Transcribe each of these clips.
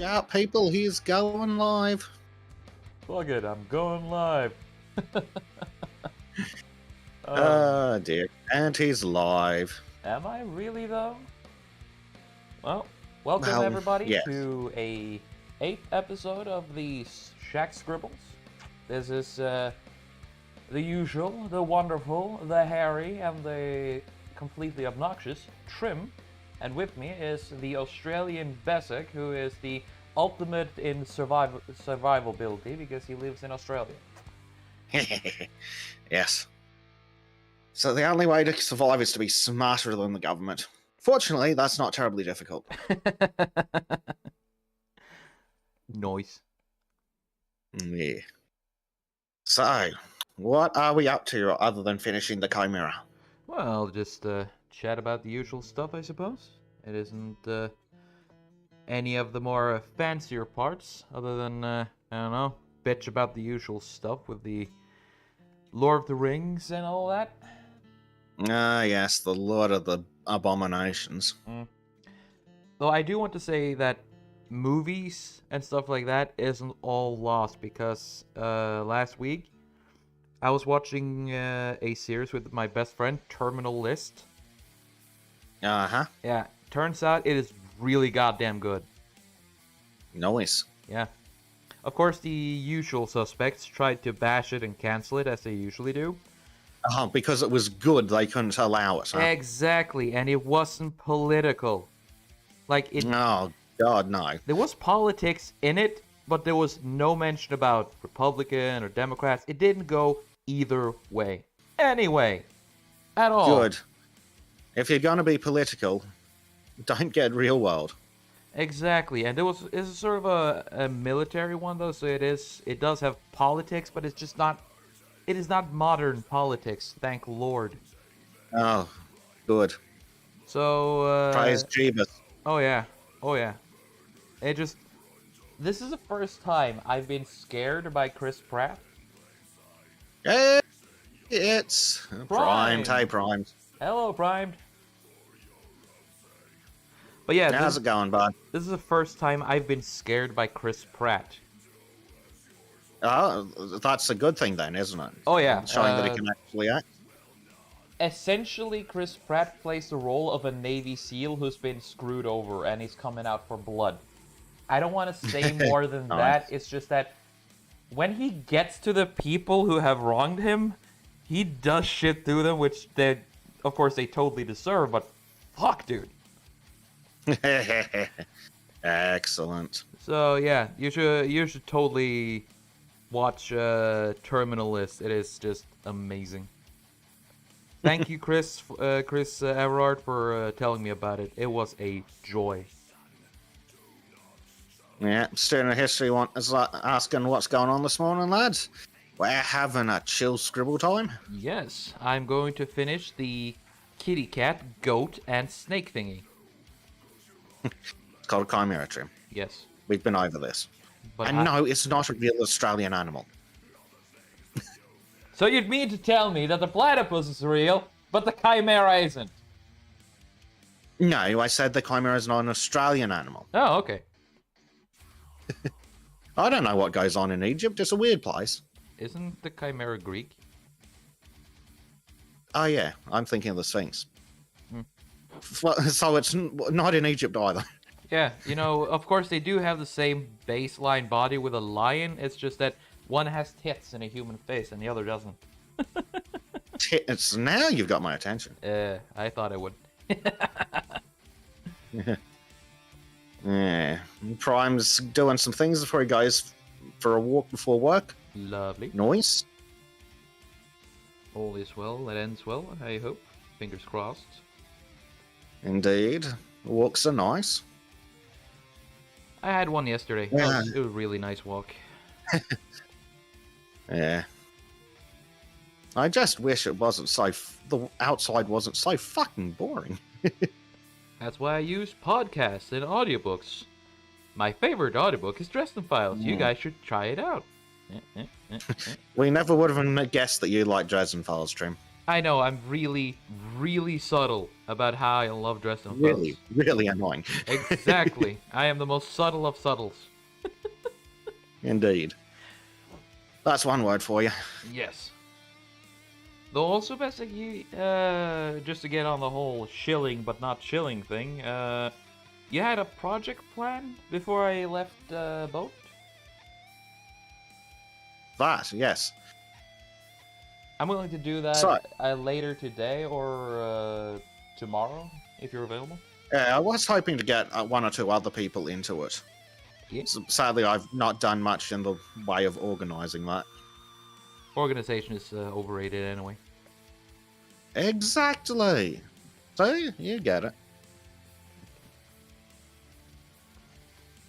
Look out, people, he's going live. Fuck it, I'm going live. Oh dear. And he's live. Am I really, though? Well, welcome everybody yes. to a 8th episode of the Shack Scribbles. This is the usual, the wonderful, the hairy, and the completely obnoxious Trym. And with me is the Australian Bessic, who is the ultimate in survivability because he lives in Australia. Yes. So the only way to survive is to be smarter than the government. Fortunately, that's not terribly difficult. Noise. Yeah. So, what are we up to other than finishing the Chimera? Well, just chat about the usual stuff, I suppose. It isn't any of the more fancier parts, other than, I don't know, bitch about the usual stuff with the Lord of the Rings and all that. Ah, yes, the Lord of the Abominations. Though I do want to say that movies and stuff like that isn't all lost, because last week I was watching a series with my best friend, Terminal List. Uh-huh. Yeah, turns out it is really goddamn good. Nice. Yeah. Of course, the usual suspects tried to bash it and cancel it, as they usually do. Because it was good, they couldn't allow it, huh? Exactly, and it wasn't political. Like, it... Oh, God, no. There was politics in it, but there was no mention about Republican or Democrats. It didn't go either way. Anyway, at all. Good. If you're going to be political, don't get real world. Exactly, and it's sort of a military one, though, so it does have politics, but it's just not... It is not modern politics, thank Lord. Oh, good. So, Praise Jeebus. Oh yeah. This is the first time I've been scared by Chris Pratt. Hey, it's Primed. Hey, Primed. Hello, Primed. But yeah, how's it going, bud? This is the first time I've been scared by Chris Pratt. Oh, that's a good thing then, isn't it? Oh yeah. Showing that he can actually act. Essentially, Chris Pratt plays the role of a Navy SEAL who's been screwed over and he's coming out for blood. I don't want to say more than that. It's just that when he gets to the people who have wronged him, he does shit to them, which of course they totally deserve, but fuck, dude. Excellent. So yeah, you should totally watch Terminal List. It is just amazing. Thank you, Chris Everard, for telling me about it. It was a joy. Yeah, Student of History is asking what's going on this morning, lads. We're having a chill scribble time. Yes, I'm going to finish the kitty cat, goat, and snake thingy. It's called Chimera, Trym. Yes. We've been over this. But no, it's not a real Australian animal. So you'd mean to tell me that the platypus is real, but the Chimera isn't? No, I said the Chimera is not an Australian animal. Oh, okay. I don't know what goes on in Egypt. It's a weird place. Isn't the Chimera Greek? Oh, yeah. I'm thinking of the Sphinx. So it's not in Egypt either. Yeah, you know, of course they do have the same baseline body with a lion. It's just that one has tits in a human face and the other doesn't. Tits? Now you've got my attention. I thought I would. Yeah. Prime's doing some things before he goes for a walk before work. Lovely. Nice. All is well, that ends well, I hope. Fingers crossed. Indeed. Walks are nice. I had one yesterday. Yeah. It was a really nice walk. Yeah. I just wish it wasn't the outside wasn't so fucking boring. That's why I use podcasts and audiobooks. My favorite audiobook is Dresden Files. You guys should try it out. We never would have guessed that you like Dresden Files, Trym. I know, I'm really, really subtle about how I love Dresden Really, Files. really annoying. Exactly. I am the most subtle of subtles. Indeed. That's one word for you. Yes. Though also, basically, just to get on the whole shilling but not chilling thing, you had a project plan before I left boat? That, yes. I'm willing to do that So, later today or tomorrow, if you're available. I was hoping to get one or two other people into it. Yeah. Sadly, I've not done much in the way of organizing that. Organization is overrated anyway. Exactly. So, you get it.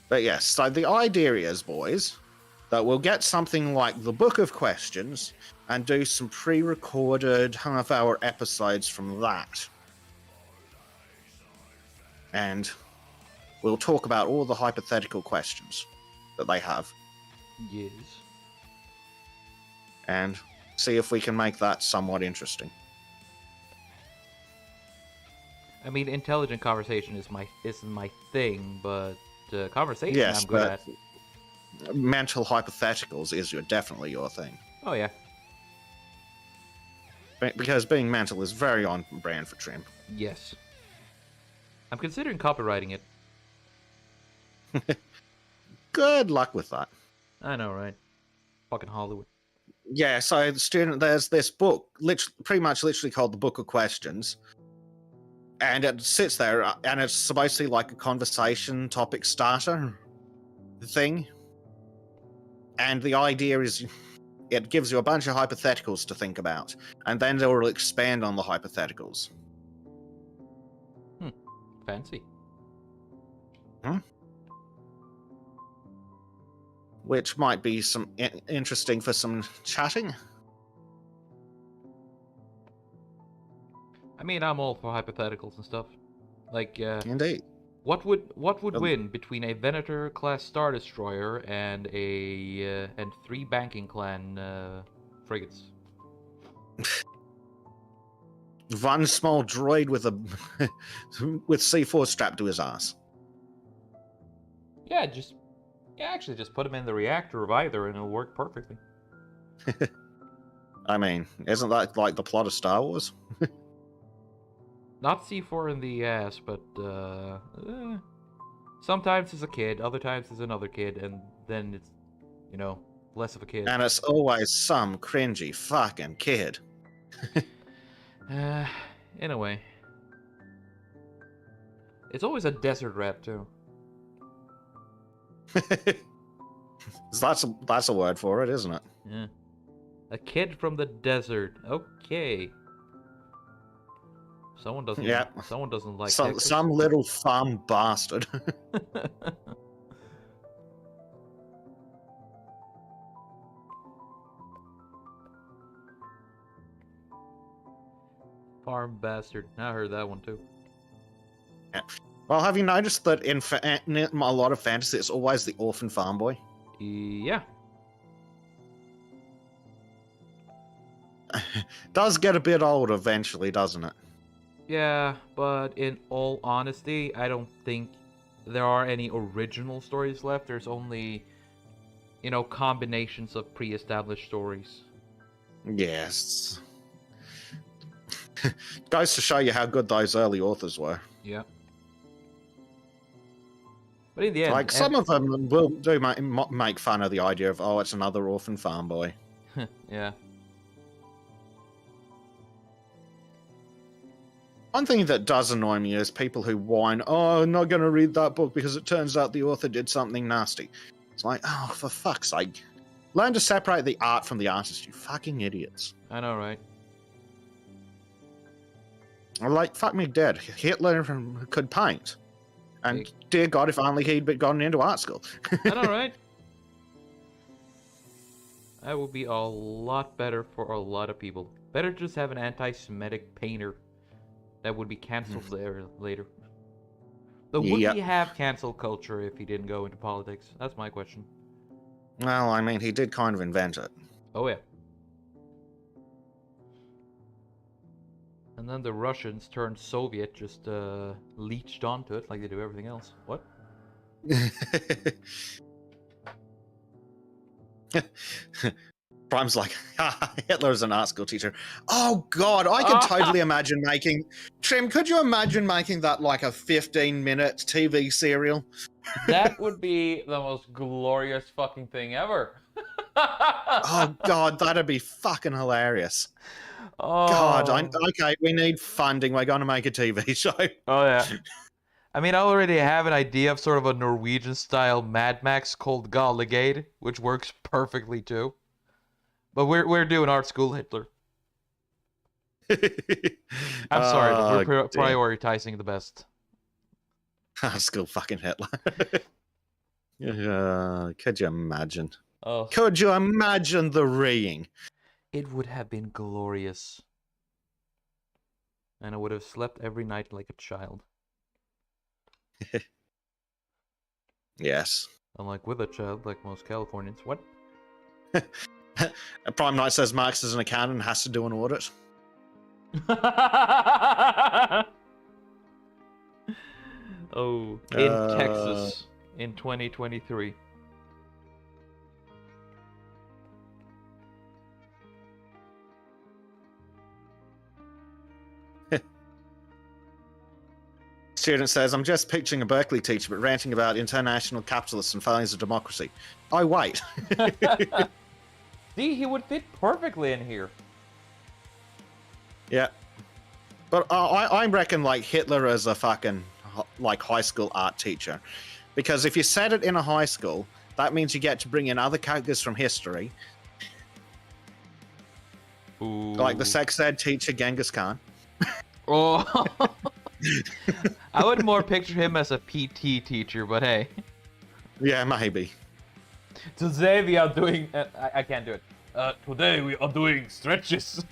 But yes, so the idea is, boys, that we'll get something like the Book of Questions and do some pre-recorded half-hour episodes from that. And we'll talk about all the hypothetical questions that they have. Yes. And see if we can make that somewhat interesting. I mean, intelligent conversation isn't my thing, but conversation Yes, I'm good but at. mental hypotheticals is definitely your thing. Oh yeah. Because being mental is very on brand for Trym. Yes. I'm considering copywriting it. Good luck with that. I know, right? Fucking Hollywood. Yeah, so there's this book, pretty much literally called the Book of Questions. And it sits there, and it's supposed to be like a conversation topic starter thing. And the idea is it gives you a bunch of hypotheticals to think about, and then they will expand on the hypotheticals. Fancy. Which might be some interesting for some chatting. I mean, I'm all for hypotheticals and stuff. Like, Indeed. what would win between a Venator class Star Destroyer and and 3 banking clan frigates? One small droid with a with C4 strapped to his ass. Yeah, actually just put him in the reactor of either and it'll work perfectly. I mean, isn't that like the plot of Star Wars? Not C4 in the ass, but sometimes it's a kid, other times it's another kid, and then it's, less of a kid. And it's always some cringy fucking kid. In a way. It's always a desert rat, too. That's a word for it, isn't it? Yeah. A kid from the desert. Okay. Someone doesn't like some little farm bastard. Farm bastard. I heard that one too. Yeah. Well, have you noticed that in a lot of fantasy, it's always the orphan farm boy? Yeah. Does get a bit old eventually, doesn't it? Yeah, but in all honesty, I don't think there are any original stories left. There's only, combinations of pre-established stories. Yes. Goes to show you how good those early authors were. Yeah. But in the end... Like, some of them will make fun of the idea of, oh, it's another orphan farm boy. Yeah. One thing that does annoy me is people who whine, oh, I'm not going to read that book because it turns out the author did something nasty. It's like, oh, for fuck's sake. Learn to separate the art from the artist, you fucking idiots. I know, right? Like, fuck me dead. Hitler could paint. And dear God, if only he'd gotten into art school. I know, right? That would be a lot better for a lot of people. Better just have an anti-Semitic painter that would be cancelled later. But would he have cancel culture if he didn't go into politics? That's my question. Well, I mean, he did kind of invent it. Oh, yeah. And then the Russians turned Soviet, just leached onto it like they do everything else. What? Prime's like, Hitler's an art school teacher. Oh god, I can totally imagine making... Trym, could you imagine making that like a 15-minute TV serial? That would be the most glorious fucking thing ever. Oh god, that'd be fucking hilarious. Oh. God, okay, we need funding. We're going to make a TV show. Oh, yeah. I mean, I already have an idea of sort of a Norwegian-style Mad Max called Gallegade, which works perfectly too. But we're doing art school Hitler. I'm sorry, but we're prioritizing the best. Art school fucking Hitler. Could you imagine? Oh. Could you imagine the reeing? It would have been glorious. And I would have slept every night like a child. Yes. Unlike with a child, like most Californians. What? Prime Knight says Marx is an accountant and has to do an audit. Oh, in Texas in 2023. Student says, I'm just picturing a Berkeley teacher, but ranting about international capitalists and failings of democracy. Oh, wait. See, he would fit perfectly in here. Yeah. But I reckon, like, Hitler as a fucking, like, high school art teacher. Because if you set it in a high school, that means you get to bring in other characters from history. Ooh. Like the sex ed teacher, Genghis Khan. Oh. I would more picture him as a PT teacher, but hey. Yeah, maybe. Today we are doing... I can't do it. Today we are doing stretches.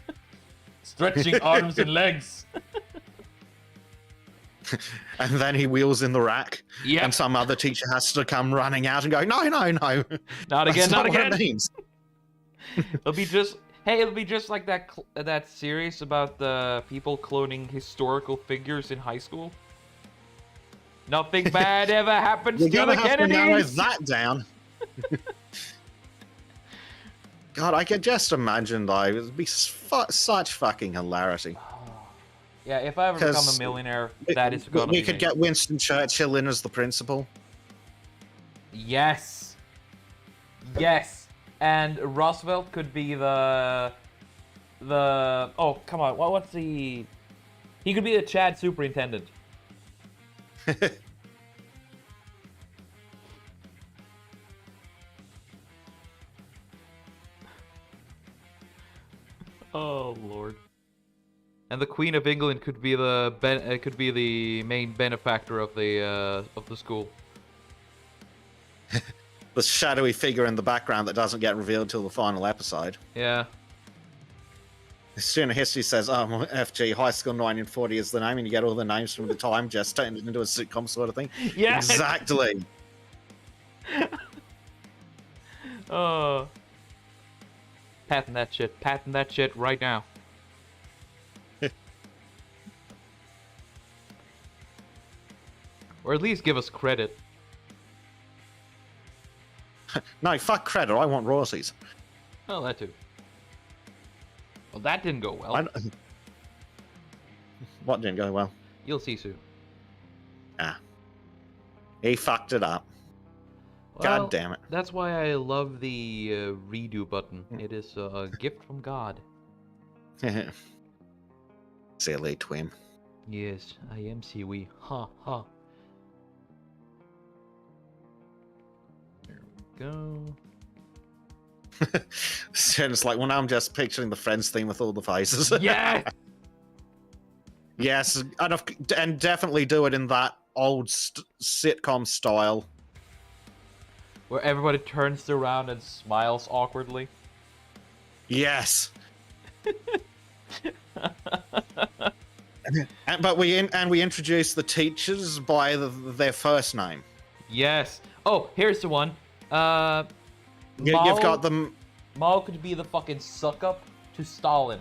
Stretching arms and legs. And then he wheels in the rack. Yeah. And some other teacher has to come running out and go, no, no, no. Not again, That's not what again. it means. It'll be just... Hey, it'll be just like that series about the people cloning historical figures in high school. Nothing bad ever happens to the Kennedys. Narrow that down. God, I could just imagine though. It would be such fucking hilarity. Yeah, if I ever become a millionaire, that is gonna be we could get Winston Churchill in as the principal. Yes. Yes. And Roosevelt could be the oh, come on, what's the... He could be the Chad superintendent. Oh Lord. And the Queen of England could be the main benefactor of the school. The shadowy figure in the background that doesn't get revealed till the final episode. Yeah. The student history says, oh, FG, High School 1940 is the name, and you get all the names from the time, just turned it into a sitcom sort of thing. Yeah. Exactly. Oh. Patent that shit. Patent that shit right now. Or at least give us credit. No, fuck credit. I want royalties. Oh, that too. Well, that didn't go well. What didn't go well? You'll see soon. Ah. He fucked it up. Well, God damn it. That's why I love the redo button. It is a gift from God. Silly twin. Yes, I am Siwi. Ha ha. There we go. So it's like, well, now I'm just picturing the Friends theme with all the faces. Yeah! Yes, and definitely do it in that old sitcom style. Where everybody turns around and smiles awkwardly. Yes. But we introduce the teachers by their first name. Yes. Oh, here's the one. You've got them. Mao could be the fucking suck up to Stalin.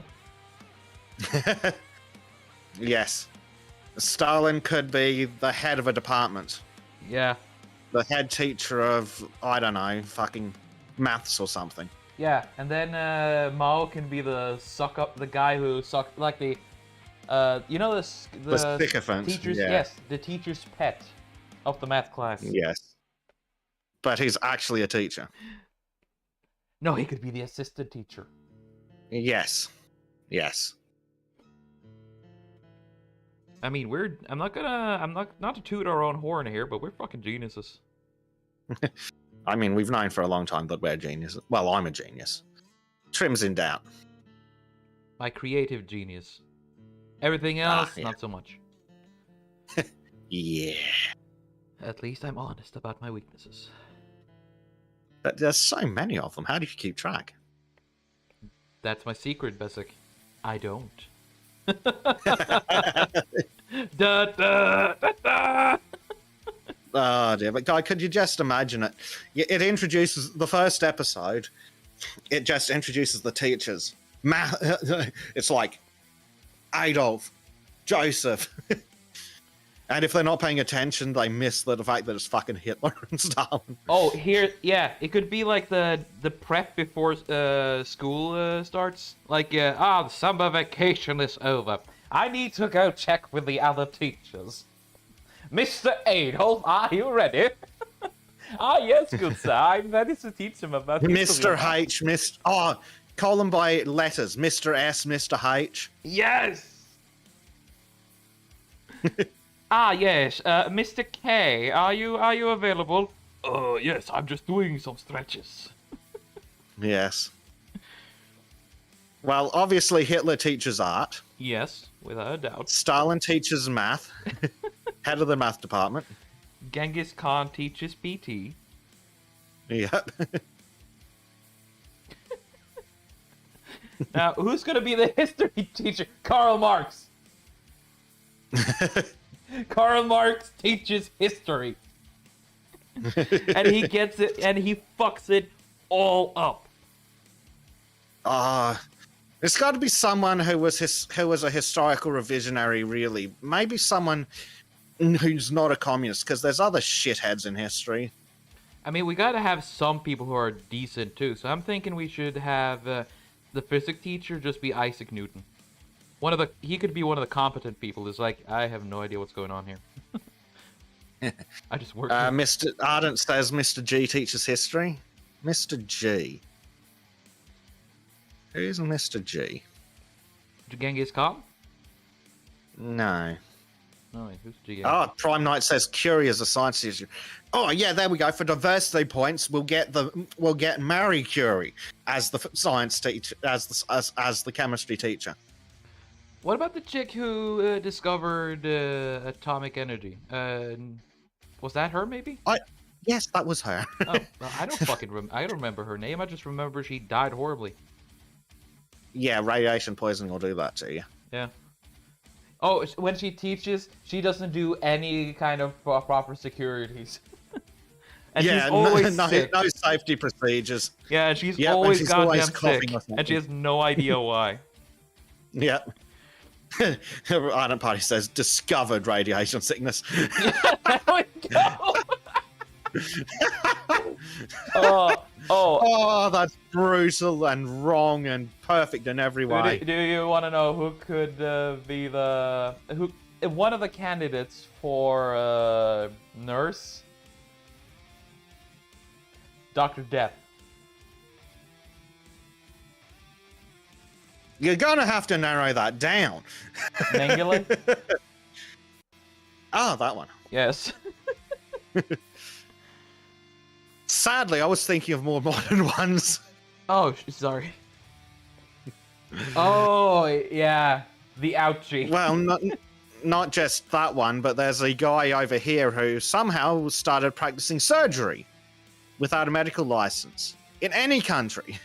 Yes. Stalin could be the head of a department. Yeah. The head teacher of, I don't know, fucking maths or something. Yeah, and then Mao can be the guy who like the, you know the sycophant, teacher's, yeah. yes, the teacher's pet of the math class. Yes. But he's actually a teacher. No, he could be the assistant teacher. Yes. Yes. I mean, I'm not to toot our own horn here, but we're fucking geniuses. I mean, we've known for a long time that we're geniuses. Well, I'm a genius. Trym's in doubt. My creative genius. Everything else, yeah. not so much. Yeah. At least I'm honest about my weaknesses. But there's so many of them. How do you keep track? That's my secret, Besic. I don't. Da, da, da, da. Oh dear, but guy, could you just imagine it? It introduces the first episode. It just introduces the teachers. It's like Adolf, Joseph, and if they're not paying attention, they miss the fact that it's fucking Hitler and Stalin. Oh, here, yeah, it could be like the prep before school starts. Like, the summer vacation is over. I need to go check with the other teachers. Mr. Adolf, are you ready? Yes, good sir. I'm ready to teach him about Mr. H, call them by letters. Mr. S, Mr. H. Yes! Yes. Mr. K, are you available? Yes, I'm just doing some stretches. Yes. Well, obviously Hitler teaches art. Yes, without a doubt. Stalin teaches math. Head of the math department. Genghis Khan teaches PT. Yep. Now, who's gonna be the history teacher? Karl Marx. Karl Marx teaches history. And he gets it, and he fucks it all up. It's got to be someone who was a historical revisionary, really. Maybe someone who's not a communist, because there's other shitheads in history. I mean, we gotta have some people who are decent, too. So I'm thinking we should have the physics teacher just be Isaac Newton. He could be one of the competent people. It's like, I have no idea what's going on here. I just work. Mr. Ardent says Mr. G teaches history. Mr. G. Who's Mr. G? Genghis Khan? No. No, who's G? Oh, Prime Knight says Curie is a science teacher. Oh yeah, there we go. For diversity points, we'll get Marie Curie as the science teacher, as the chemistry teacher. What about the chick who discovered atomic energy? Was that her, maybe? Yes, that was her. Oh, well, I don't remember her name. I just remember she died horribly. Yeah, radiation poisoning will do that to you. Yeah. Oh, when she teaches, she doesn't do any kind of proper securities. And yeah, she's always sick. No safety procedures. Yeah, she's always goddamn sick, or and she has no idea why. Yeah. Ardent Party says discovered radiation sickness. There we go. Oh, that's brutal and wrong and perfect in every way. Do you want to know who could be one of the candidates for nurse? Dr. Death. You're gonna have to narrow that down. Mengele? Oh, that one. Yes. Sadly, I was thinking of more modern ones. Oh, sorry. Oh, yeah. The ouchie. Well, not just that one, but there's a guy over here who somehow started practicing surgery without a medical license in any country.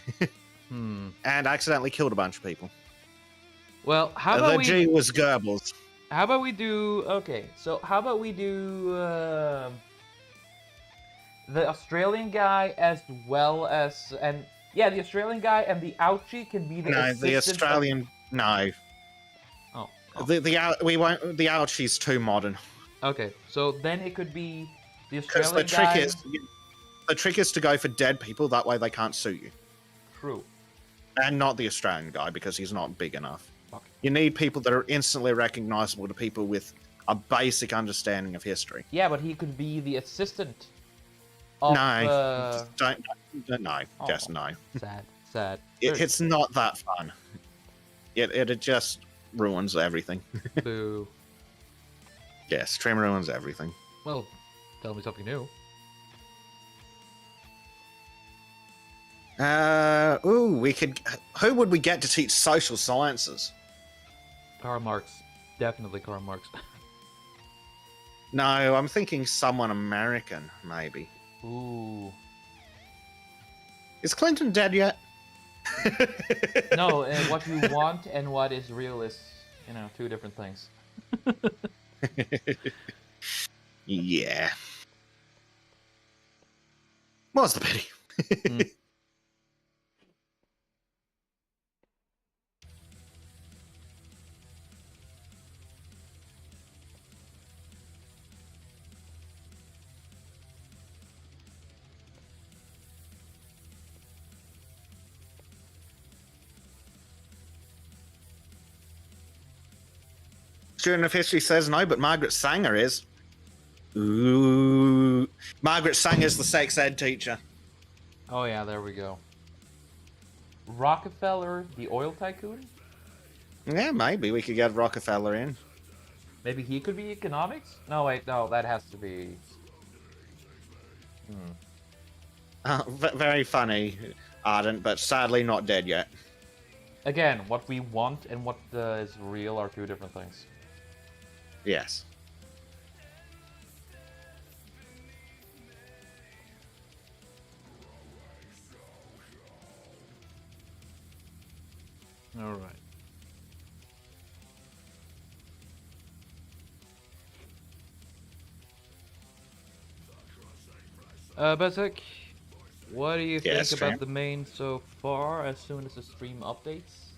And accidentally killed a bunch of people. Well, how about the G was Goebbels. How about we do... Okay, so how about we do... the Australian guy as well as... Yeah, the Australian guy and the ouchie can be the assistant. No, the Australian... No. Oh. Oh. The ouchie's too modern. Okay, so then it could be the Because Australian guy. the trick is to go for dead people. That way they can't sue you. True. And not the Australian guy because he's not big enough. Okay. You need people that are instantly recognizable to people with a basic understanding of history. Yeah, but he could be the assistant of No, don't. No, Oh. just no. Sad. It's not that fun. It just ruins everything. Boo. Yes, Trym ruins everything. Well, tell me something new. We could. Who would we get to teach social sciences? Karl Marx. Definitely Karl Marx. No, I'm thinking someone American, maybe. Ooh. Is Clinton dead yet? No, what you want and what is real is, two different things. Yeah. What's the pity? Mm. Student of history says no, but Margaret Sanger is. Ooh. Margaret Sanger's the sex ed teacher. Oh yeah, there we go. Rockefeller, the oil tycoon? Yeah, maybe we could get Rockefeller in. Maybe he could be economics? No, wait, no, that has to be... Very funny, Ardent, but sadly not dead yet. Again, what we want and what is real are two different things. Yes. All right. Bezek, what do you think about the main so far as soon as the stream updates?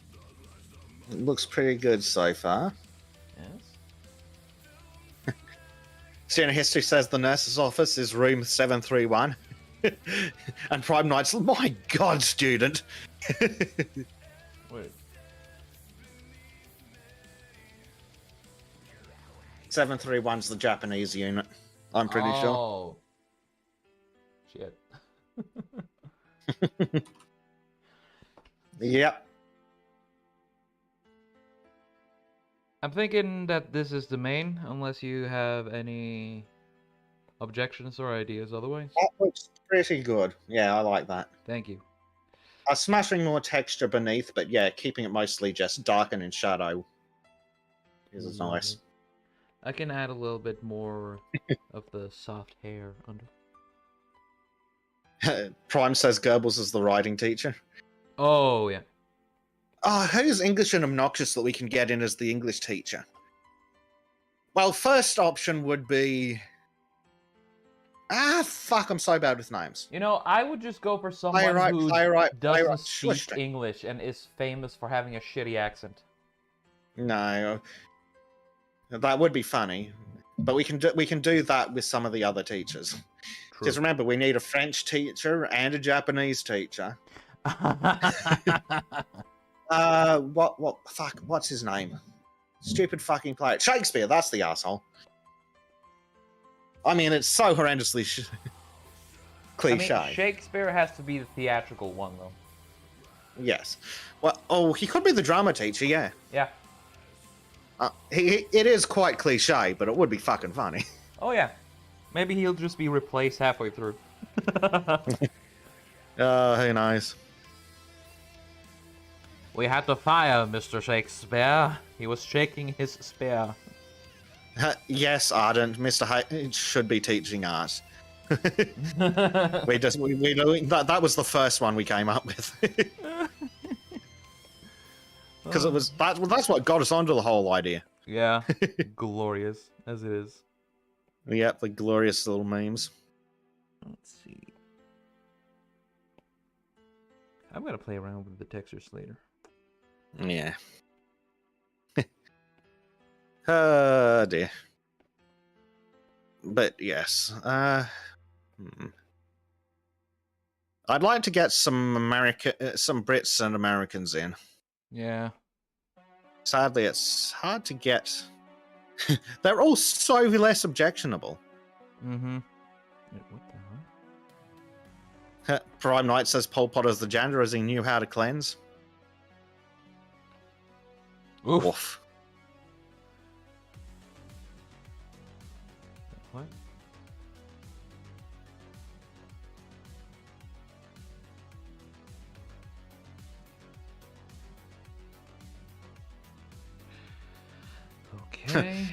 It looks pretty good so far. Yes. Student of history says the nurse's office is room 731. And Prime Knight's, my god, student! Wait. 731's the Japanese unit, I'm pretty sure. Oh. Shit. Yep. I'm thinking that this is the main, unless you have any objections or ideas otherwise. That looks pretty good. Yeah, I like that. Thank you. Smashing more texture beneath, but yeah, keeping it mostly just dark and in shadow is nice. I can add a little bit more of the soft hair under. Prime says Goebbels is the writing teacher. Oh, yeah. Oh, who's English and obnoxious that we can get in as the English teacher? Well, first option would be... fuck, I'm so bad with names. I would just go for someone who doesn't speak English and is famous for having a shitty accent. No. That would be funny. But we can do that with some of the other teachers. Because remember, we need a French teacher and a Japanese teacher. What's his name? Stupid fucking player. Shakespeare, that's the asshole. I mean, it's so horrendously cliche. I mean, Shakespeare has to be the theatrical one, though. Yes. Well, he could be the drama teacher, yeah. Yeah. It is quite cliche, but it would be fucking funny. Oh, yeah. Maybe he'll just be replaced halfway through. Who knows? We had to fire Mr. Shakespeare. He was shaking his spear. Yes, Ardent. Mr. should be teaching art. That was the first one we came up with. Because that's what got us onto the whole idea. Yeah, glorious as it is. Yep, the glorious little memes. Let's see. I'm gonna play around with the textures later. Yeah. Dear. But yes, I'd like to get some some Brits and Americans in. Yeah. Sadly, it's hard to get. They're all so less objectionable. Mm-hmm. What the hell? Prime Knight says Pol Pot is the janitor as he knew how to cleanse. Oof. Woof. What? Okay.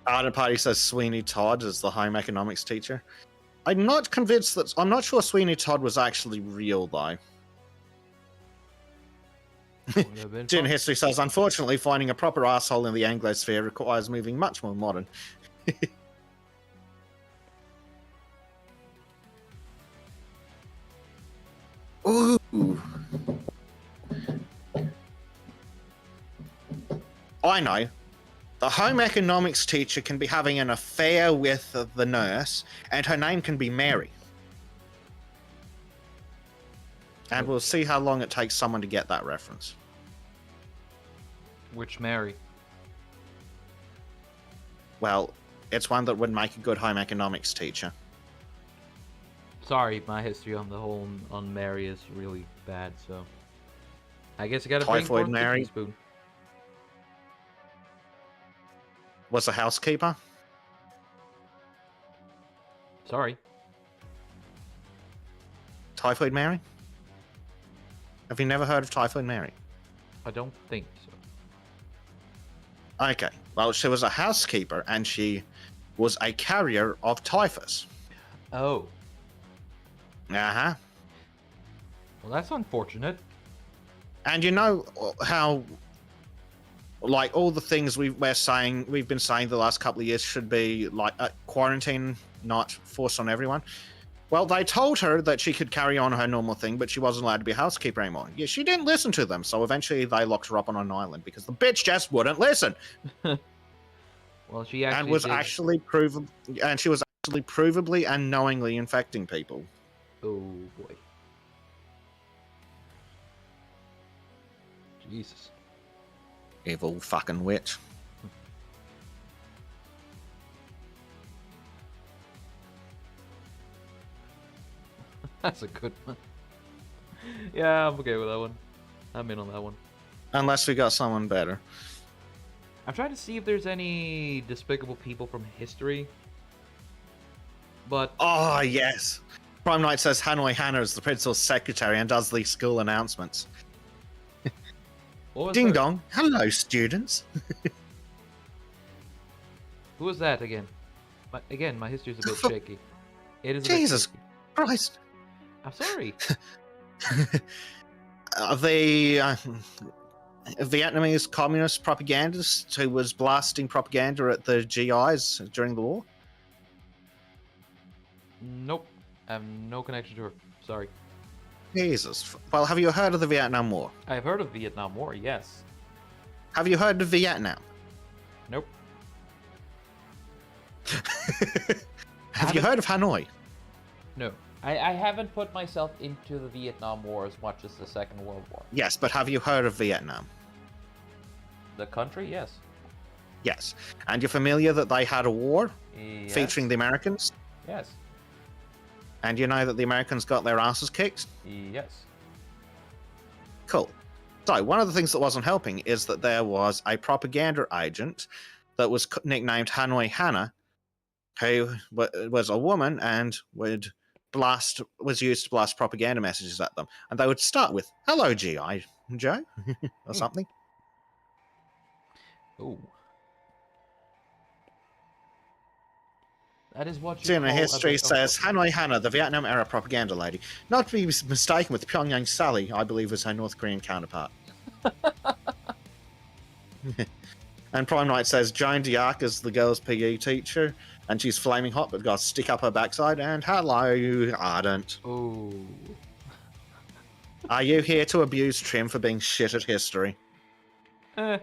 Ardent Party says Sweeney Todd is the home economics teacher. I'm not convinced that. I'm not sure Sweeney Todd was actually real, though. Gin History says, unfortunately, finding a proper asshole in the Anglosphere requires moving much more modern. Ooh. I know. The home economics teacher can be having an affair with the nurse, and her name can be Mary. And we'll see how long it takes someone to get that reference. Which Mary? Well, it's one that would make a good home economics teacher. Sorry, my history on the whole on Mary is really bad, so I guess I gotta bring Typhoid forth Mary? cooking spoon. Was a housekeeper? Sorry. Typhoid Mary? Have you never heard of Typhoid Mary? I don't think so. Okay. Well, she was a housekeeper, and she was a carrier of typhus. Oh. Uh-huh. Well, that's unfortunate. And you know how, like, all the things we've been saying the last couple of years should be, like, quarantine, not forced on everyone? Well, they told her that she could carry on her normal thing, but she wasn't allowed to be a housekeeper anymore. Yeah, she didn't listen to them, so eventually they locked her up on an island because the bitch just wouldn't listen. Well, she actually and was did. actually provably and knowingly infecting people. Oh boy. Jesus. Evil fucking witch. That's a good one. Yeah, I'm okay with that one. I'm in on that one. Unless we got someone better. I'm trying to see if there's any despicable people from history. But Oh, yes. Prime Knight says Hanoi Hannah is the principal's secretary and does the school announcements. what was Ding her- dong. Hello, students. Who was that again? My history's a bit shaky. It is. Jesus Christ. I'm sorry. The Vietnamese communist propagandist who was blasting propaganda at the GIs during the war? Nope. I have no connection to her. Sorry. Jesus. Well, have you heard of the Vietnam War? I've heard of Vietnam War, yes. Have you heard of Vietnam? Nope. Have you heard of Hanoi? No. I haven't put myself into the Vietnam War as much as the Second World War. Yes, but have you heard of Vietnam? The country, yes. Yes. And you're familiar that they had a war Yes. featuring the Americans? Yes. And you know that the Americans got their asses kicked? Yes. Cool. So, one of the things that wasn't helping is that there was a propaganda agent that was nicknamed Hanoi Hannah, who was a woman and was used to blast propaganda messages at them. And they would start with, "Hello, G.I. Joe," or something. Ooh. That is what you Xena call History a bit says, unfortunate. Hanoi Hannah, the Vietnam era propaganda lady. Not to be mistaken with Pyongyang Sally, I believe was her North Korean counterpart. And Prime Knight says, Joan Diarc is the girl's PE teacher, and she's flaming hot, but got to stick up her backside. And hello, Ardent. Ooh. Are you here to abuse Trym for being shit at history? Eh.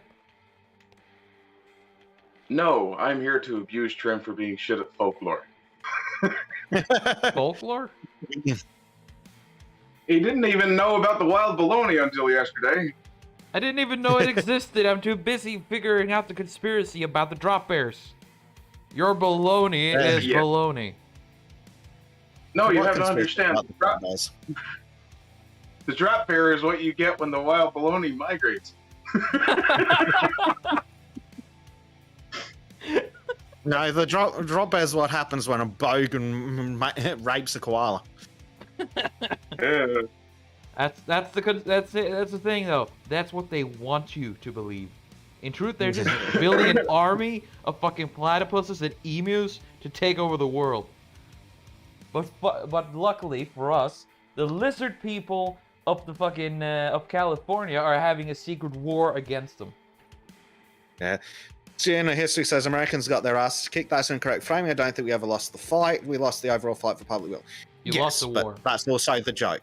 No, I'm here to abuse Trym for being shit at folklore. Folklore? He didn't even know about the wild baloney until yesterday. I didn't even know it existed. I'm too busy figuring out the conspiracy about the drop bears. Your baloney is yeah. baloney. No, you What have to conspiracy understand. about the drop bears? The drop bear is what you get when the wild baloney migrates. No, the drop bear is what happens when a bogan rapes a koala. Yeah. That's the thing though. That's what they want you to believe. In truth, they're just building an army of fucking platypuses and emus to take over the world. But luckily for us, the lizard people of the fucking of California are having a secret war against them. Yeah. Gina History says Americans got their asses kicked. That's incorrect framing. I don't think we ever lost the fight. We lost the overall fight for public will. You lost the war. But that's also the joke.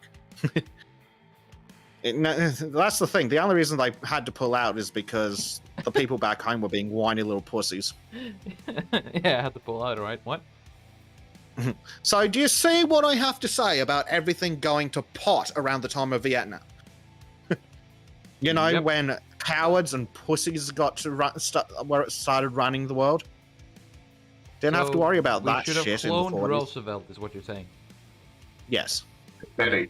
That's the thing. The only reason they had to pull out is because the people back home were being whiny little pussies. Yeah, I had to pull out, right? What? So do you see what I have to say about everything going to pot around the time of Vietnam? You know, Yep. when cowards and pussies got to where it started running the world? Didn't have to worry about that shit in the We should have cloned 40s. Roosevelt, is what you're saying. Yes. Betty.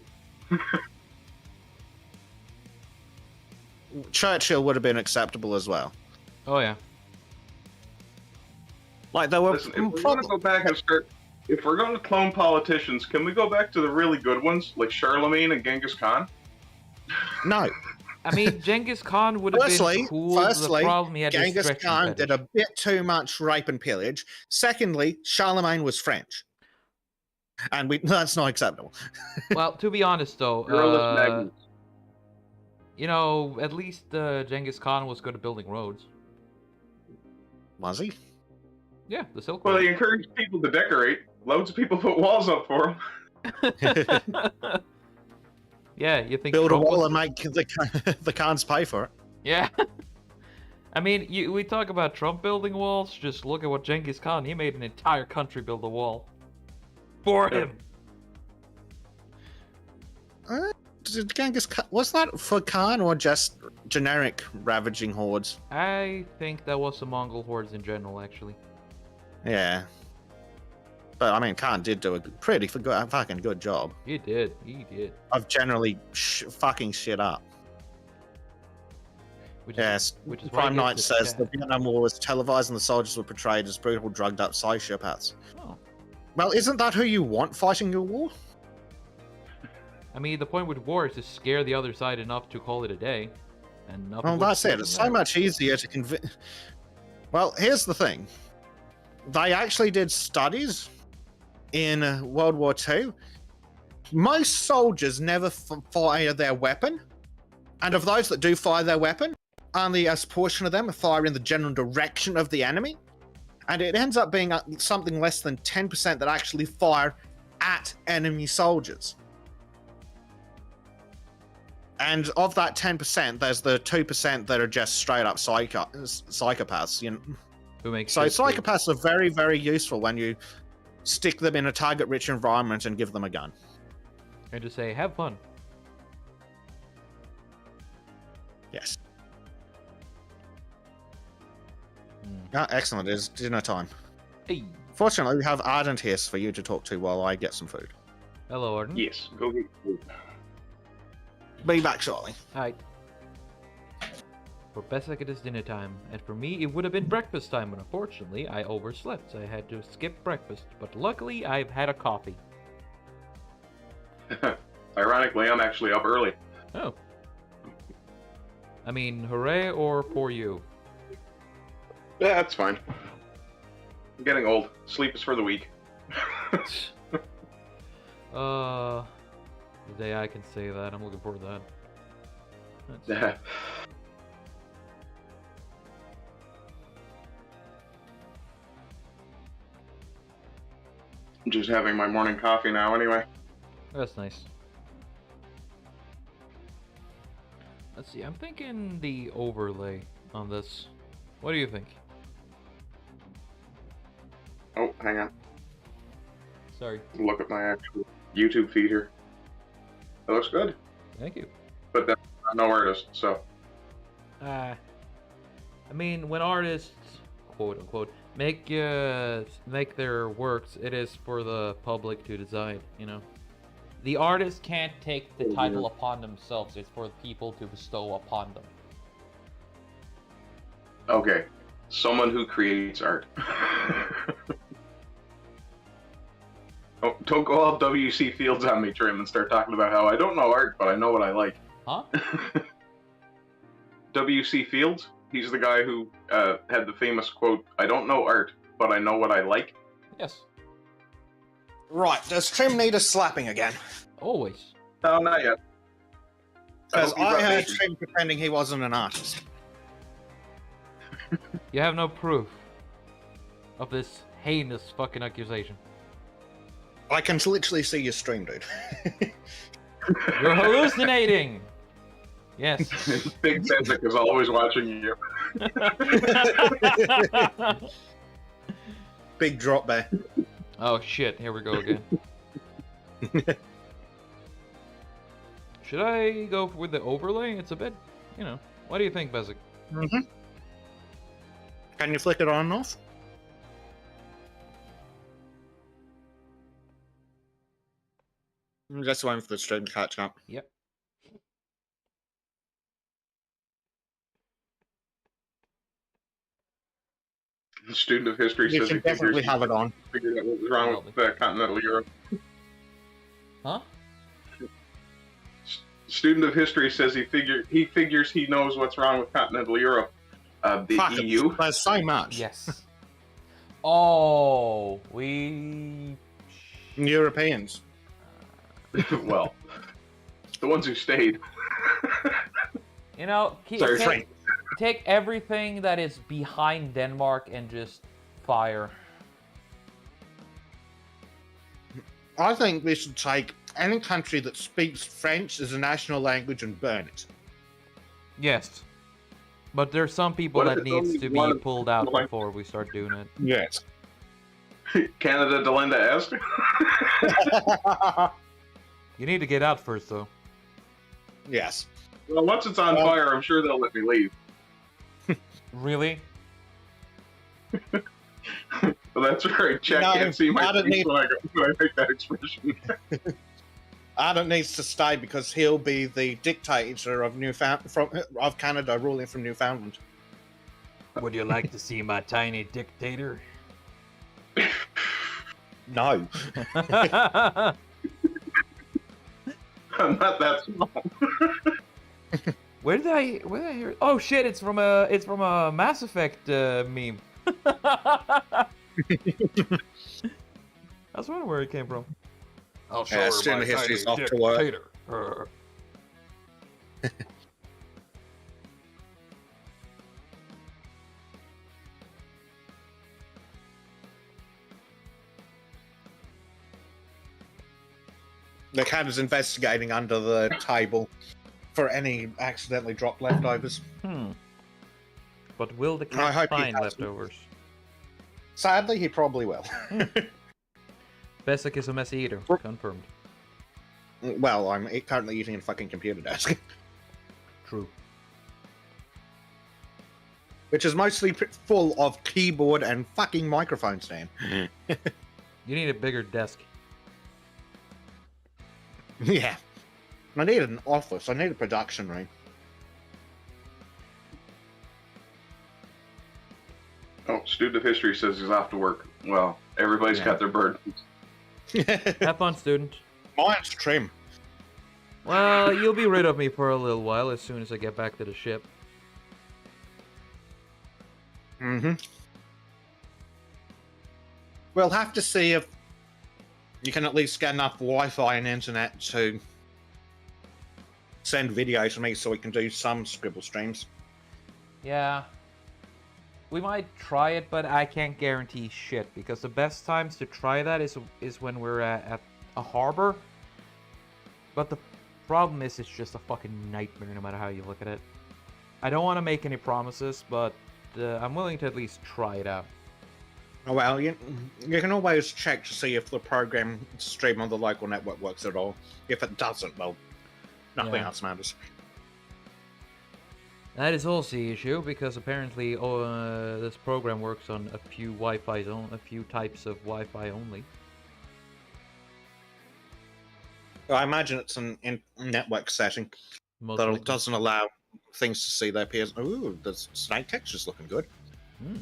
Churchill would have been acceptable as well. Oh yeah. Like there were Listen, if we're going to go back and start... If we're going to clone politicians, can we go back to the really good ones, like Charlemagne and Genghis Khan? no. I mean, Genghis Khan would have been cool. The problem he had was Genghis stretching Khan fetish. did a bit too much rape and pillage. Secondly, Charlemagne was French, and that's not acceptable. Well, to be honest though, Girl is Magnus. you know, at least Genghis Khan was good at building roads. Was he? Yeah, the Silk Well, Road. he encouraged people to decorate. Loads of people put walls up for him. Yeah, you think Build Trump a wall was... and make the Khans pay for it. Yeah. I mean, we talk about Trump building walls. Just look at what Genghis Khan. He made an entire country build a wall for him. Did Genghis Khan, was that for Khan or just generic ravaging hordes? I think that was the Mongol hordes in general, actually. Yeah. But I mean, Khan did do a pretty fucking good job He did. He did. of generally fucking shit up. Which Yes, is, which is why Prime he Knight gets says it. the Vietnam War was televised and the soldiers were portrayed as brutal, drugged-up psychopaths. Oh. Well, isn't that who you want fighting your war? I mean, the point with war is to scare the other side enough to call it a day. And Well, that's it. It's so much easier to convince. Well, here's the thing. They actually did studies in World War II. Most soldiers never fire their weapon. And of those that do fire their weapon, only a portion of them fire in the general direction of the enemy. And it ends up being something less than 10% that actually fire at enemy soldiers. And of that 10%, there's the 2% that are just straight up psychopaths. You know? Who makes So shit too. psychopaths are very, very useful when you stick them in a target-rich environment and give them a gun. And just say, have fun. Yes. Mm. Excellent. It's dinner time. Hey. Fortunately, we have Ardent here for you to talk to while I get some food. Hello, Arden. Yes, go get food. Be back shortly. Alright. For Besek, it is dinner time, and for me, it would have been breakfast time, but unfortunately, I overslept, so I had to skip breakfast. But luckily, I've had a coffee. Ironically, I'm actually up early. Oh. I mean, hooray or poor you? Yeah, that's fine. I'm getting old. Sleep is for the weak. The day I can say that, I'm looking forward to that. Yeah. I'm just having my morning coffee now anyway. That's nice. Let's see, I'm thinking the overlay on this. What do you think? hang on. Sorry. Look at my actual YouTube feed here. It looks good, Thank you. but that's no artist, so. I mean, when artists, quote unquote, make their works, it is for the public to decide, you know. The artist can't take the title upon themselves, it's for people to bestow upon them. Okay, someone who creates art. Don't go all W.C. Fields on me, Trym, and start talking about how I don't know art, but I know what I like. Huh? W.C. Fields, he's the guy who had the famous quote, "I don't know art, but I know what I like." Yes. Right, does Trym need a slapping again? Always. No, not yet. Because hope you I brought heard bacon. Trym pretending he wasn't an artist. You have no proof of this heinous fucking accusation. I can literally see your stream, dude. You're hallucinating! Yes. Big Cedric is always watching you. Big drop there. Oh shit, here we go again. Should I go with the overlay? It's a bit, you know. What do you think, Bezic? Mm-hmm. Can you flick it on and off? I'm just waiting for the stream to catch up. Yep. The student of history You says he can definitely figures have it on. figured out what was wrong with continental Europe. Huh? Student of history says he figures he knows what's wrong with continental Europe. The Fuck, EU. there's so much. Yes. Oh, we... Europeans. Well, the ones who stayed. You know, Sorry, take everything that is behind Denmark and just fire. I think we should take any country that speaks French as a national language and burn it. Yes. But there's some people What if that it's needs only to be one- pulled out like- before we start doing it. Yes. Canada Delenda Est. You need to get out first, though. Yes. Well, once it's on fire, I'm sure they'll let me leave. Really? Well, that's right. Jack No, can't see my I don't face need- when I make that expression. Adam needs to stay because he'll be the dictator of of Canada, ruling from Newfoundland. Would you like to see my tiny dictator? No. I'm not that small. Where did I hear it? Oh shit! It's from a Mass Effect meme. I was wondering where it came from. I'll show her student my history's tiny off to work. dictator. The cat is investigating under the table for any accidentally dropped leftovers. But will the I cat hope he find doesn't. leftovers? Sadly, he probably will. Besic is a messy eater. Confirmed. Well, I'm currently eating a fucking computer desk. True. Which is mostly full of keyboard and fucking microphone stand. You need a bigger desk. Yeah. I need an office. I need a production room. Oh, student of history says he's off to work. Well, everybody's Yeah. got their burdens. Have fun, student. Mine's Trym. Well, you'll be rid of me for a little while as soon as I get back to the ship. Mm-hmm. We'll have to see if you can at least get enough Wi-Fi and internet to send video to me so we can do some Scribble streams. Yeah. We might try it, but I can't guarantee shit, because the best times to try that is when we're at a harbor. But the problem is, it's just a fucking nightmare no matter how you look at it. I don't want to make any promises, but I'm willing to at least try it out. Oh, well, you can always check to see if the program stream on the local network works at all. If it doesn't, well, nothing Yeah. else matters. That is also the issue because apparently this program works on a few a few types of Wi-Fi only. Well, I imagine it's an network setting Most that likely. doesn't allow things to see their peers. Ooh, the snake texture's looking good. Hmm.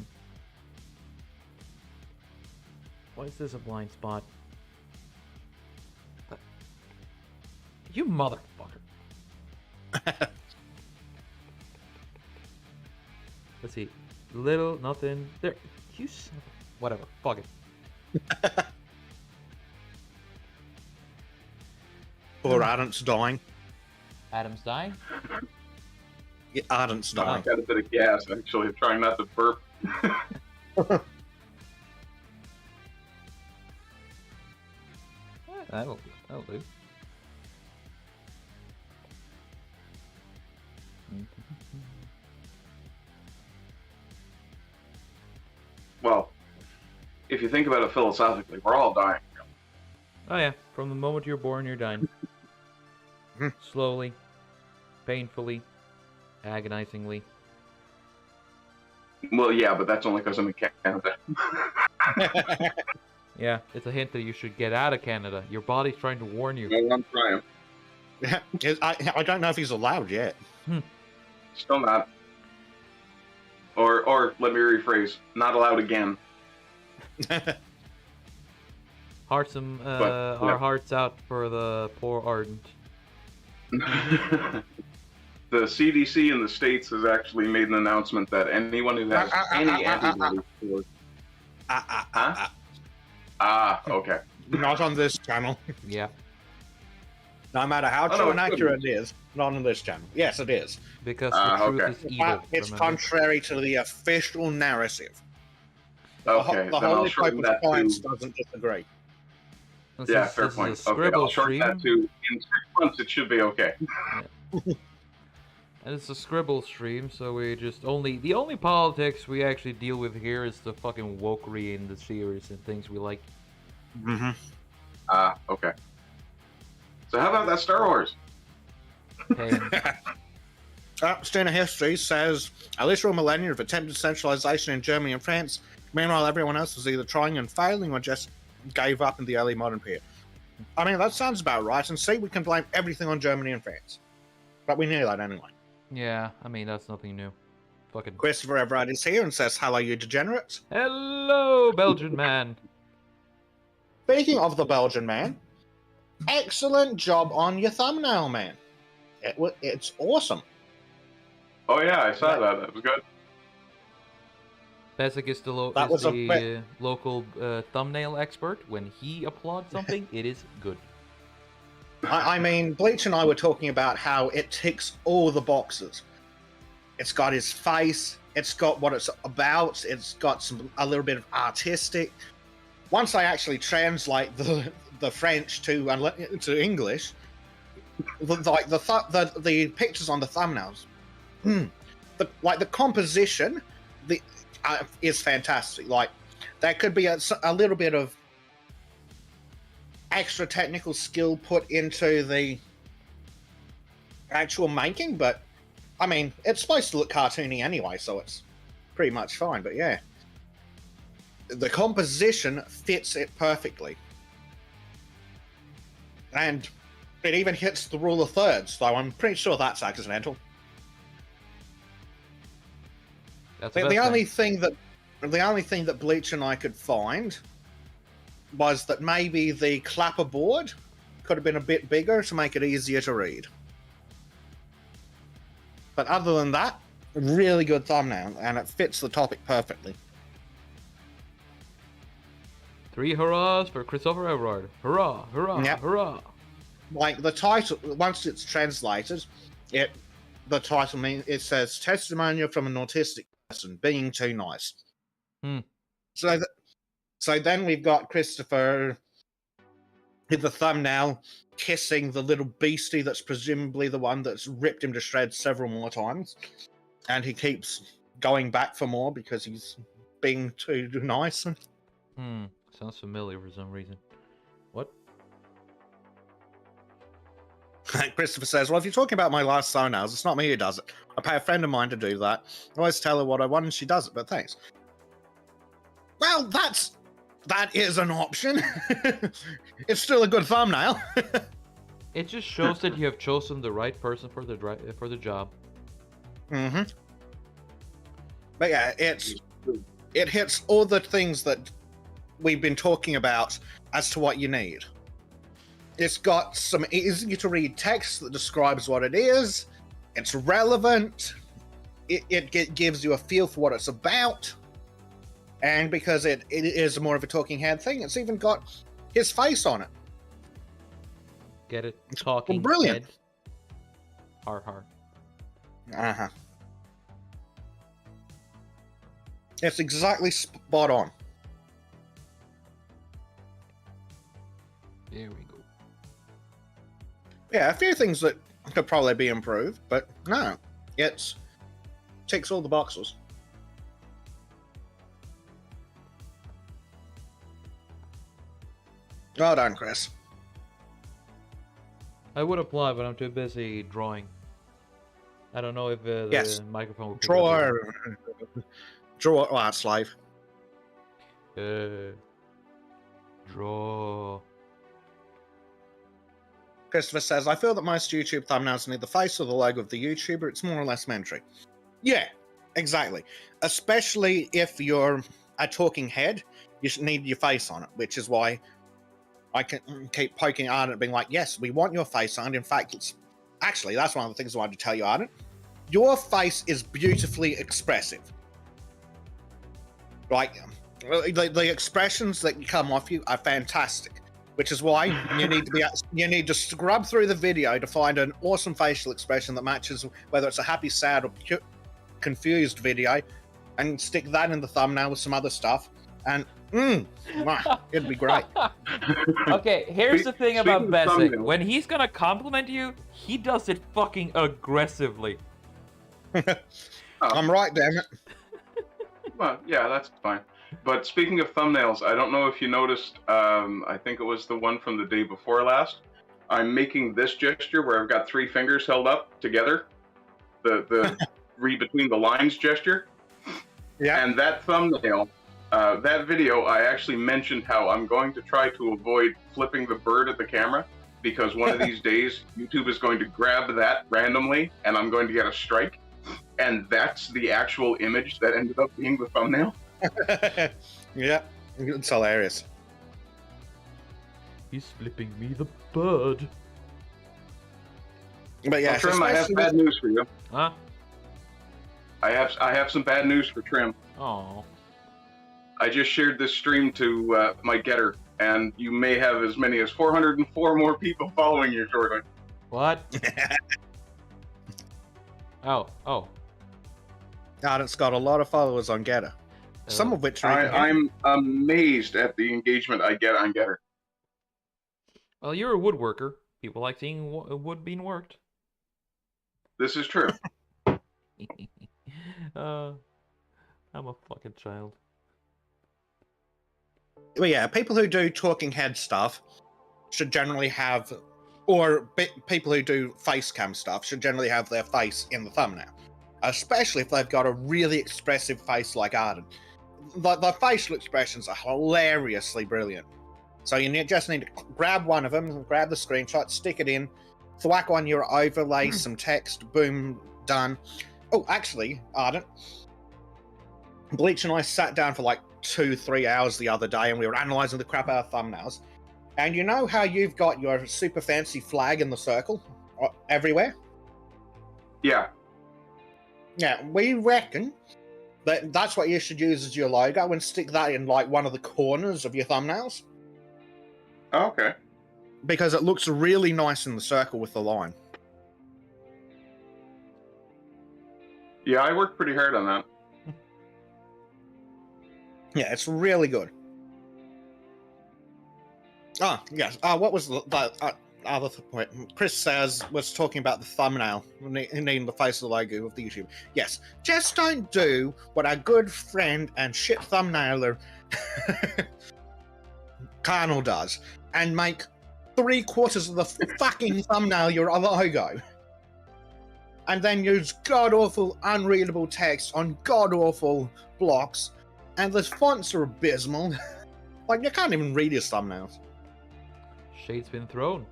Why is this a blind spot? You motherfucker. Let's see. Little, nothing. There. You son of a- Whatever. Fuck it. Poor Ardent's dying. Adam's dying? Yeah, Ardent's dying. I've got a bit of gas, actually. I'm trying not to burp. That'll do. Well, if you think about it philosophically, we're all dying. Oh yeah, from the moment you're born, you're dying. Slowly, painfully, agonizingly. Well, yeah, but that's only because I'm in Canada. Yeah, it's a hint that you should get out of Canada. Your body's trying to warn you. Well, I'm trying. I don't know if he's allowed yet. Still not. Or let me rephrase, not allowed again. Hearts some yeah. our hearts out for the poor Ardent. The CDC in the States has actually made an announcement that anyone who has any antibodies for... okay. Not on this channel. Yeah, No matter how Oh, true no, and it accurate it is, not on this channel. Yes, it is. because the truth okay. is evil. It's remember? contrary to the official narrative. Okay, The then I'll Holy Pope shorten of that Science to... doesn't disagree. Yeah, This fair is point. a Okay, I'll Scribbles shorten stream. that to... In 6 months, it should be okay. And it's a Scribble stream, so we just the only politics we actually deal with here is the fucking wokery in the series and things we like. Mm-hmm. Okay. So how about that Star Wars? Pain. Student History says a literal millennia of attempted centralization in Germany and France. Meanwhile, everyone else was either trying and failing or just gave up in the early modern period. I mean, that sounds about right. And see, we can blame everything on Germany and France. But we knew that anyway. Yeah, I mean that's nothing new. Fucking Christopher Everett is here and says, hello, you degenerates. hello, Belgian man. Speaking of the Belgian man, excellent job on your thumbnail, man. It's awesome. Oh yeah, I saw that. That was good. Pesek is the, That was local thumbnail expert. When he applauds something, it is good. I mean, Bleach and I were talking about how it ticks all the boxes. It's got his face, it's got what it's about, it's got a little bit of artistic. Once I actually translate the French to English, the pictures on the thumbnails, the composition, is fantastic. Like there could be a little bit of extra technical skill put into the actual making, but I mean, it's supposed to look cartoony anyway, so it's pretty much fine. But yeah, the composition fits it perfectly, and it even hits the rule of thirds, so I'm pretty sure that's accidental. That's The only thing that Bleach and I could find was that maybe the clapperboard could have been a bit bigger to make it easier to read. But other than that, really good thumbnail, and it fits the topic perfectly. 3 hurrahs for Christopher Everard. Hurrah, hurrah, Yep. hurrah. Like the title, once it's translated, the title it says testimonial from an autistic person being too nice. So then we've got Christopher with the thumbnail kissing the little beastie that's presumably the one that's ripped him to shreds several more times, and he keeps going back for more because he's being too nice. Sounds familiar for some reason. What? Christopher says, well, if you're talking about my last thumbnails, it's not me who does it. I pay a friend of mine to do that. I always tell her what I want and she does it, but thanks. Well, that is an option. It's still a good thumbnail. It just shows that you have chosen the right person for the job. Mm-hmm. But yeah, it hits all the things that we've been talking about as to what you need. It's got some easy to read text that describes what it is. It's relevant. It gives you a feel for what it's about. And because it is more of a talking head thing, it's even got his face on it. Get it? Talking brilliant. head. Har. Uh-huh. It's exactly spot on. There we go. Yeah, a few things that could probably be improved, but no, it ticks all the boxes. Well done, Chris. I would apply, but I'm too busy drawing. I don't know if the microphone will pick up. Draw. Oh, that's live. Draw. Christopher says, I feel that most YouTube thumbnails need the face or the logo of the YouTuber. It's more or less mandatory. Yeah, exactly. Especially if you're a talking head, you should need your face on it, which is why I can keep poking Ardent being like, yes, we want your face on it. In fact, that's one of the things I wanted to tell you, Ardent. Your face is beautifully expressive. Like, the expressions that come off you are fantastic. Which is why you need to scrub through the video to find an awesome facial expression that matches whether it's a happy, sad, or confused video, and stick that in the thumbnail with some other stuff, and it'd be great. Okay, here's the thing about Bessic. When he's gonna compliment you, he does it fucking aggressively. I'm right, damn it. Well, yeah, that's fine. But speaking of thumbnails, I don't know if you noticed, I think it was the one from the day before last. I'm making this gesture where I've got 3 fingers held up together. The read between the lines gesture. Yeah. And that thumbnail, that video, I actually mentioned how I'm going to try to avoid flipping the bird at the camera, because one of these days, YouTube is going to grab that randomly and I'm going to get a strike. And that's the actual image that ended up being the thumbnail. Yeah, it's hilarious. He's flipping me the bird. But yeah, Trym, I have bad news for you. Huh? I have some bad news for Trym. Oh. I just shared this stream to my getter, and you may have as many as 404 more people following you shortly. What? Oh. God, it's got a lot of followers on Getter. Some of which are I'm amazed at the engagement I get on Getter. Well, you're a woodworker. People like seeing wood being worked. This is true. I'm a fucking child. Well, yeah, people who do talking head stuff should generally have, or people who do face cam stuff should generally have their face in the thumbnail. Especially if they've got a really expressive face like Arden. The facial expressions are hilariously brilliant. So you just need to grab one of them, grab the screenshot, stick it in, thwack on your overlay, some text, boom, done. Oh, actually, Arden, Bleach and I sat down for like 2-3 hours the other day and we were analysing the crap out of thumbnails. And you know how you've got your super fancy flag in the circle everywhere? Yeah. Yeah, we reckon that's what you should use as your logo and stick that in like one of the corners of your thumbnails. Oh, okay. Because it looks really nice in the circle with the line. Yeah, I worked pretty hard on that. Yeah, it's really good. Ah, yes. What was Chris says was talking about the thumbnail, needing the face of the logo of the YouTube. Yes, just don't do what our good friend and shit thumbnailer Carnal does, and make 3/4 of the fucking thumbnail your other logo, and then use god awful, unreadable text on god awful blocks, and the fonts are abysmal. Like you can't even read his thumbnails. Shade's been thrown.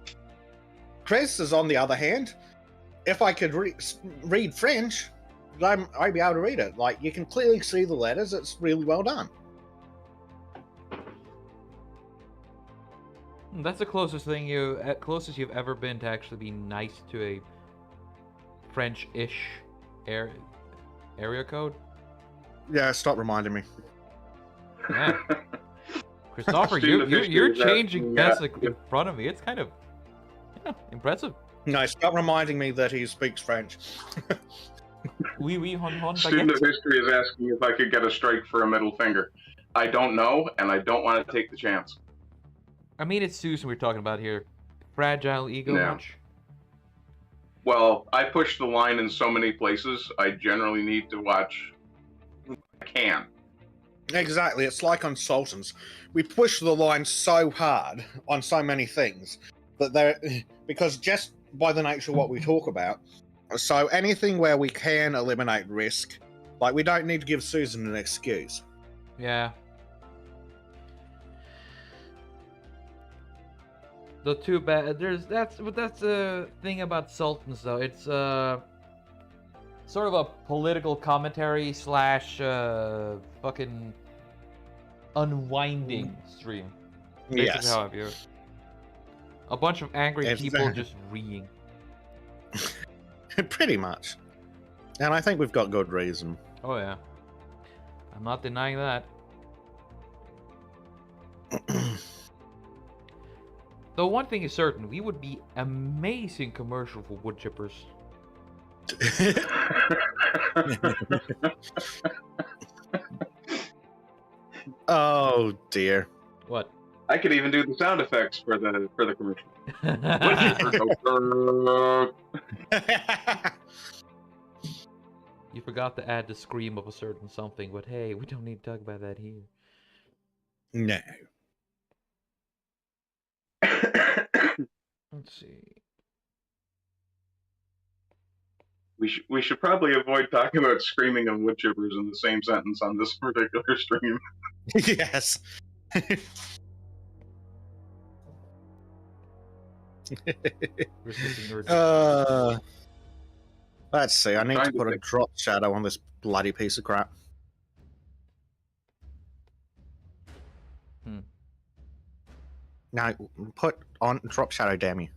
Chris is, on the other hand, if I could read French, I'd be able to read it. Like, you can clearly see the letters. It's really well done. That's the closest you've ever been to actually be nice to a French-ish area code. Yeah, stop reminding me. Yeah. Christopher, you're changing that's like in front of me. It's kind of impressive. No, stop reminding me that he speaks French. Oui, hon, Student of baguette. history is asking if I could get a strike for a middle finger. I don't know, and I don't want to take the chance. I mean, it's Susan we're talking about here. Fragile ego Yeah. much? Well, I push the line in so many places, I generally need to watch. I can. Exactly. It's like on Sultans. We push the line so hard on so many things that because just by the nature of what we talk about, so anything where we can eliminate risk, like we don't need to give Susan an excuse. Yeah. The too bad that's the thing about Sultans though. It's sort of a political commentary slash fucking unwinding stream. Basically Yes. how I view it. A bunch of angry Exactly. people just reeing. Pretty much. And I think we've got good reason. Oh yeah. I'm not denying that. Though one thing is certain, we would be amazing commercial for wood chippers. Oh dear. What? I could even do the sound effects for the commercial. You forgot to add the scream of a certain something, but hey, we don't need to talk about that here. No. Let's see. We should probably avoid talking about screaming and wood chippers in the same sentence on this particular stream. Yes. Resisting urge. Let's see. I need Trying to to put a think. drop shadow on this bloody piece of crap. No, put on drop shadow, damn you.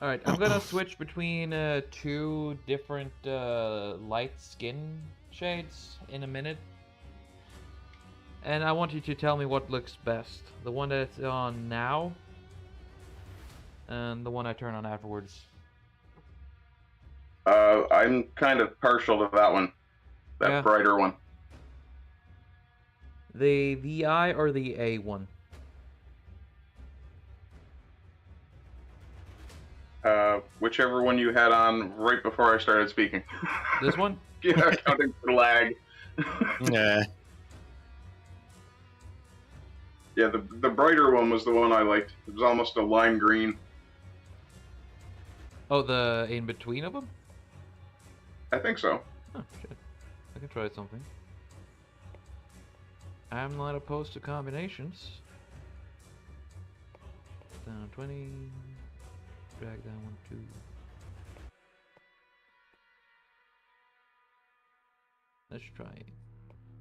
Alright, I'm gonna switch between two different light skin shades in a minute. And I want you to tell me what looks best. The one that's on now, and the one I turn on afterwards. I'm kind of partial to that one. That Yeah. brighter one. The VI or the A one? Whichever one you had on right before I started speaking. This one? Yeah, accounting for lag. Yeah. Yeah, the brighter one was the one I liked. It was almost a lime green. Oh, the in between of them? I think so. Oh, shit. I can try something. I'm not opposed to combinations. Down 20. Drag down 1, 2.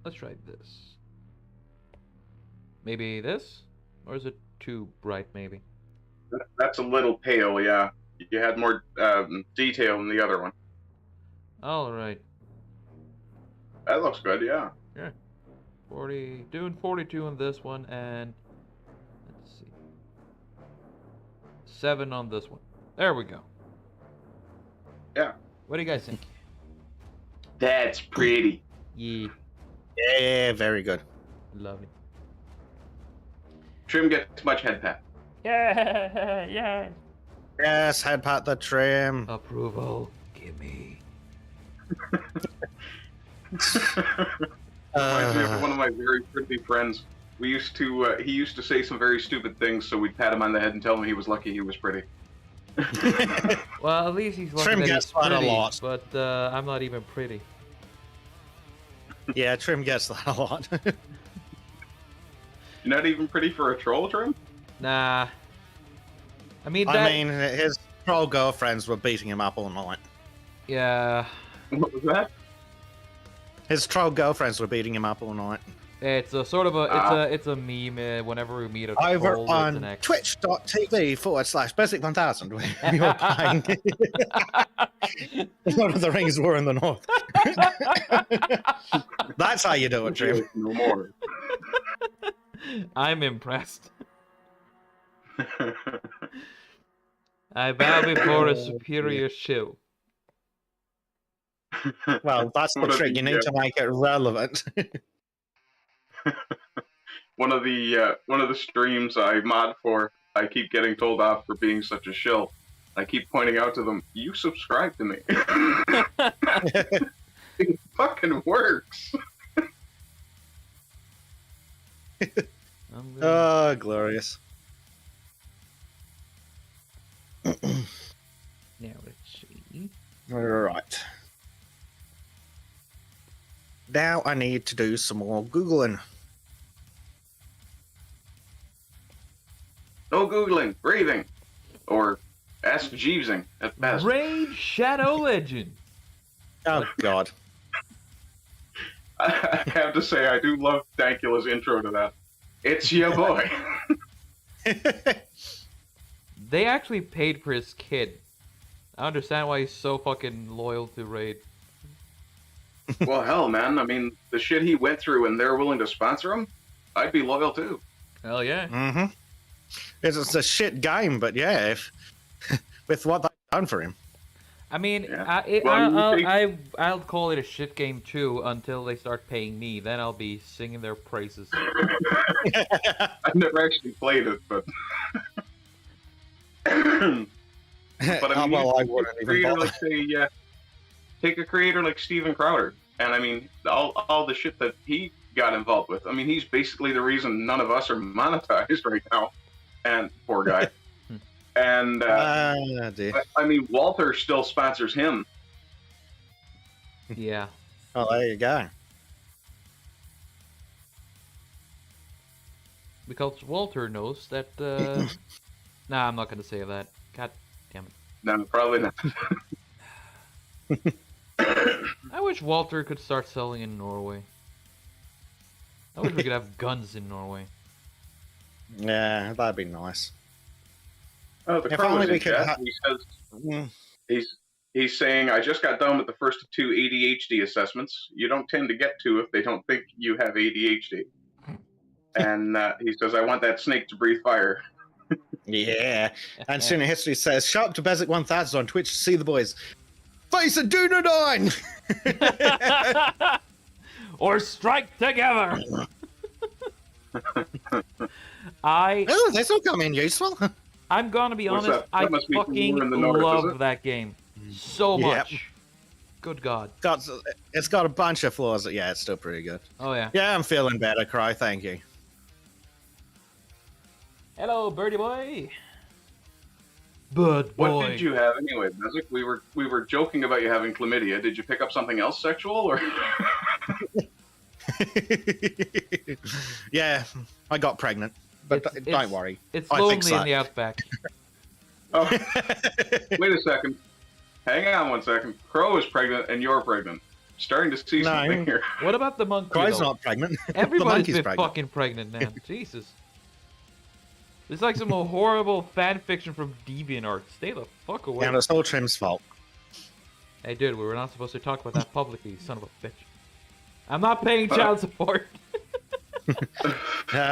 Let's try this. Maybe this? Or is it too bright, maybe? That's a little pale, yeah. You had more detail in the other one. Alright. That looks good, yeah. Yeah. 40. Doing 42 on this one, and let's see. 7 on this one. There we go. Yeah. What do you guys think? That's pretty. Yeah. Yeah, very good. Lovely. Trym gets much head pat. Yeah, yeah. Yes, head pat the Trym. Approval, gimme. Reminds me of one of my very pretty friends. We used to, he used to say some very stupid things, so we'd pat him on the head and tell him he was lucky he was pretty. Well, at least he's lucky Trym that gets he's that a pretty, lot. but I'm not even pretty. Yeah, Trym gets that a lot. You're not even pretty for a troll, Trym? Nah. I mean, that... I mean, his troll girlfriends were beating him up all night. Yeah. What was that? His troll girlfriends were beating him up all night. It's a sort of a it's a meme whenever we meet a Over troll, it's on an ex. twitch.tv/basic1000 we were playing Lord of the Rings War in the North. That's how you do it, Trym. No more. I'm impressed. I bow before a superior shill. Well, that's the trick. You need to make it relevant. One of the streams I mod for, I keep getting told off for being such a shill. I keep pointing out to them, you subscribe to me. It fucking works. Oh, glorious. Now let's see. Right. Now I need to do some more Googling. No Googling, breathing. Or ask Jeevesing at best. Raid Shadow Legend. Oh, God. I have to say, I do love Dankula's intro to that. It's your boy. They actually paid for his kid. I understand why he's so fucking loyal to Raid. Well, hell, man. I mean, the shit he went through and they're willing to sponsor him, I'd be loyal too. Hell yeah. Mm-hmm. It's a shit game, but yeah, if, with what they've done for him. I mean, yeah. I'll call it a shit game too until they start paying me. Then I'll be singing their praises. I've never actually played it, but... but I mean, well, I wouldn't even bother. Like, say, take a creator like Steven Crowder, and I mean, all the shit that he got involved with. I mean, he's basically the reason none of us are monetized right now. And poor guy. And I mean, Walter still sponsors him. Yeah. Oh, there you go. Because Walter knows that. Nah, I'm not gonna say that. God damn it. No, probably not. I wish Walter could start selling in Norway. I wish we could have guns in Norway. Yeah, that'd be nice. Oh, the crow is in chat. He says he's saying, I just got done with the first 2 ADHD assessments. You don't tend to get to if they don't think you have ADHD. And he says, I want that snake to breathe fire. Yeah. And Student History says, shout out to Basic 1000 on Twitch to see the boys. Face a Dunedain! Or strike together! Oh, this will come in useful. I'm gonna be What's honest, that? I That fucking love that game so much. Yep. Good God. It's got a bunch of flaws. Yeah, it's still pretty good. Oh, yeah. Yeah, I'm feeling better, Cry. Thank you. Hello, birdie boy. Bud boy. What did you have anyway, Bezic? We were joking about you having chlamydia. Did you pick up something else sexual, or? Yeah, I got pregnant, but don't worry. It's lonely in the outback. Oh, wait a second. Hang on 1 second. Crow is pregnant and you're pregnant. Starting to see something here. What about the monkey? Crow's not pregnant. Everybody's been fucking pregnant, man. Jesus. It's like some horrible fan fiction from DeviantArt. Stay the fuck away. And it's all Trym's fault. Hey, dude, we were not supposed to talk about that publicly, son of a bitch. I'm not paying child support.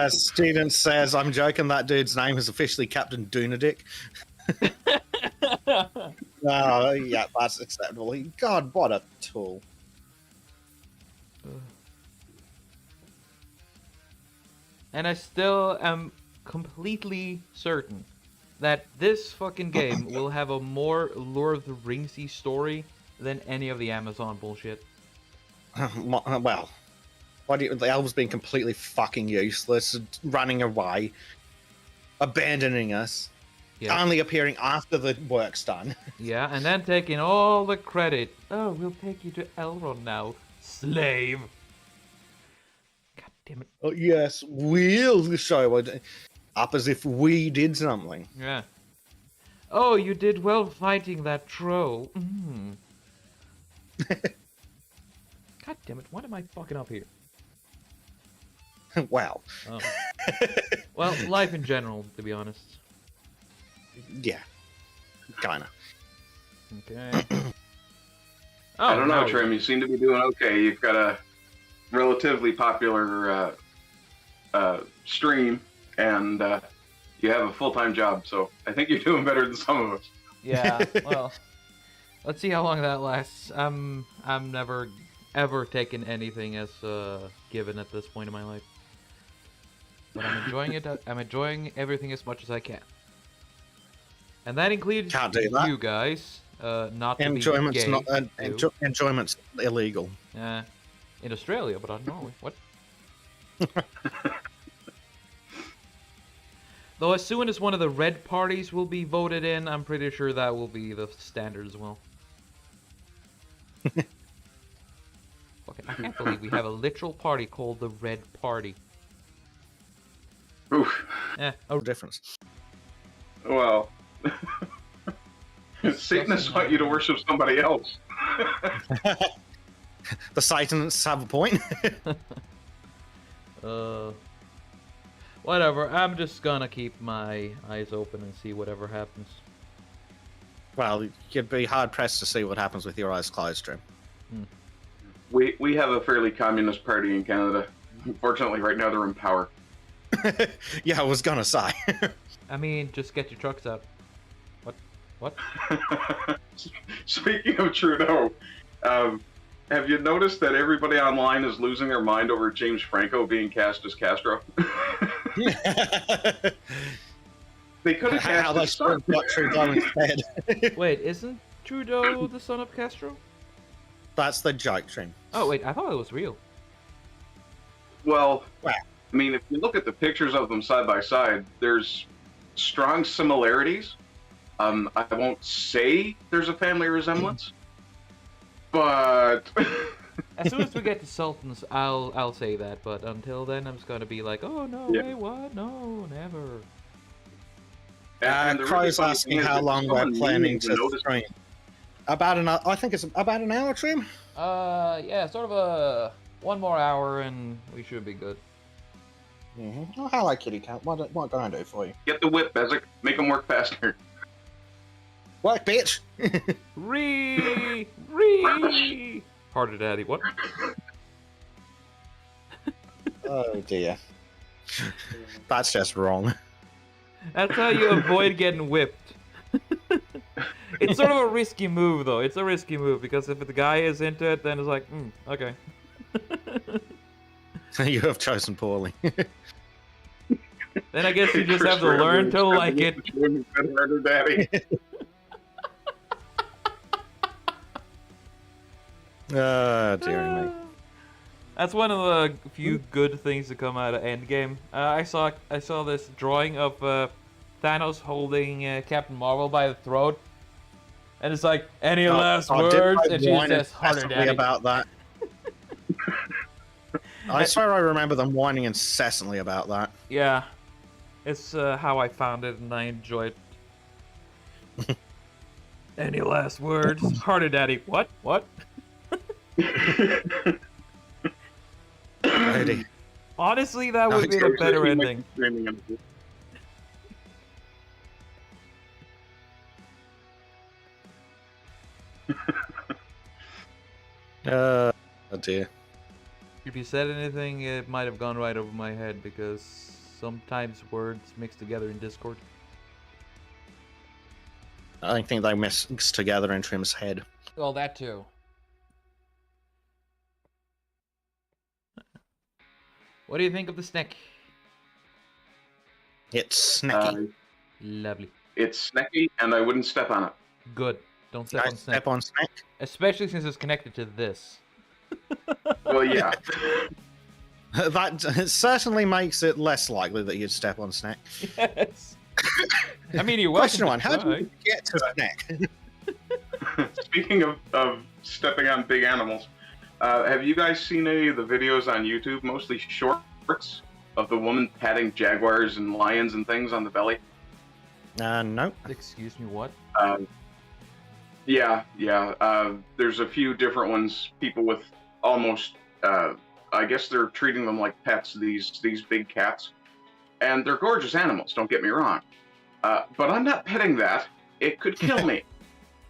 Steven says, I'm joking, that dude's name is officially Captain Dunadick. Oh, yeah, that's acceptable. God, what a tool. And I still am completely certain that this fucking game will have a more Lord of the Ringsy story than any of the Amazon bullshit. Well, the elves being completely fucking useless, running away, abandoning us, Yeah. only appearing after the work's done. Yeah, and then taking all the credit. Oh, we'll take you to Elrond now, slave. God damn it. Oh, yes, we'll show it up as if we did something. Yeah. Oh, you did well fighting that troll. God damn it, what am I fucking up here? Wow. Oh. Well, life in general, to be honest. Yeah. Kinda. Okay. I don't know, now- Trym. You seem to be doing okay. You've got a relatively popular stream, and you have a full-time job, so I think you're doing better than some of us. Yeah, well, let's see how long that lasts. I'm never ever taken anything as given at this point in my life. But I'm enjoying it. I'm enjoying everything as much as I can. And that includes Can't do that. you guys. Not to Enjoyment's be gay. not enjoyment's illegal. In Australia, but not Norway. What? Though as soon as one of the red parties will be voted in, I'm pretty sure that will be the standard as well. Okay, I can't believe we have a literal party called the Red Party. Oof. Yeah. No difference. Well, Satanists want you to worship somebody else. The Satanists have a point. Whatever. I'm just gonna keep my eyes open and see whatever happens. Well, you'd be hard pressed to see what happens with your eyes closed, Trym. We have a fairly communist party in Canada. Unfortunately, right now they're in power. Yeah, I was gonna say. I mean, just get your trucks out. What? Speaking of Trudeau, have you noticed that everybody online is losing their mind over James Franco being cast as Castro? They could have How cast they his should have son. got Trudeau instead. Wait, isn't Trudeau the son of Castro? That's the joke, Trym. Oh wait, I thought it was real. Well, Wow. I mean, if you look at the pictures of them side by side, there's strong similarities. I won't say there's a family resemblance, but As soon as we get to Sultans, I'll say that. But until then, I'm just gonna be like, oh no, Yeah. wait, what? No, never. and the really Crow's funny asking thing is how that long we're someone planning needed to notice- stream. I think it's about an hour, Trym. Yeah, sort of a 1 more hour and we should be good. Mm-hmm. Oh, hello, kitty cat. What can I do for you? Get the whip, Bezic. Make them work faster. What, bitch? Ree! Harder, Daddy. What? Oh dear. That's just wrong. That's how you avoid getting whipped. It's sort of a risky move, though. It's a risky move because if the guy is into it, then it's like, okay. You have chosen poorly. Then I guess you just Chris have to learn to like it. Harder, Daddy. Dear me. That's one of the few good things to come out of Endgame. I saw this drawing of Thanos holding Captain Marvel by the throat, and it's like, any last words? And she says, "Harder, incessantly Daddy." about that. I swear I remember them whining incessantly about that. Yeah, it's how I found it, and I enjoyed it. Any last words? Harder, Daddy. What? What? Lady. Honestly, that would be a better ending. Oh dear. If you said anything, it might have gone right over my head because sometimes words mix together in Discord. I don't think they mix together in Trym's head. Well, that too. What do you think of the snack? It's snacky. Lovely. It's snacky, and I wouldn't step on it. Good. Don't step Don't on snack. step on snack. Especially since it's connected to this. Well, yeah. That certainly makes it less likely that you'd step on snack. Yes. I mean, you're welcome. Question one: how do you get to snack? Speaking of stepping on big animals, have you guys seen any of the videos on YouTube, mostly shorts, of the woman patting jaguars and lions and things on the belly? No. Excuse me, what? Yeah. There's a few different ones. People with almost, I guess they're treating them like pets. These big cats, and they're gorgeous animals. Don't get me wrong, but I'm not petting that. It could kill me.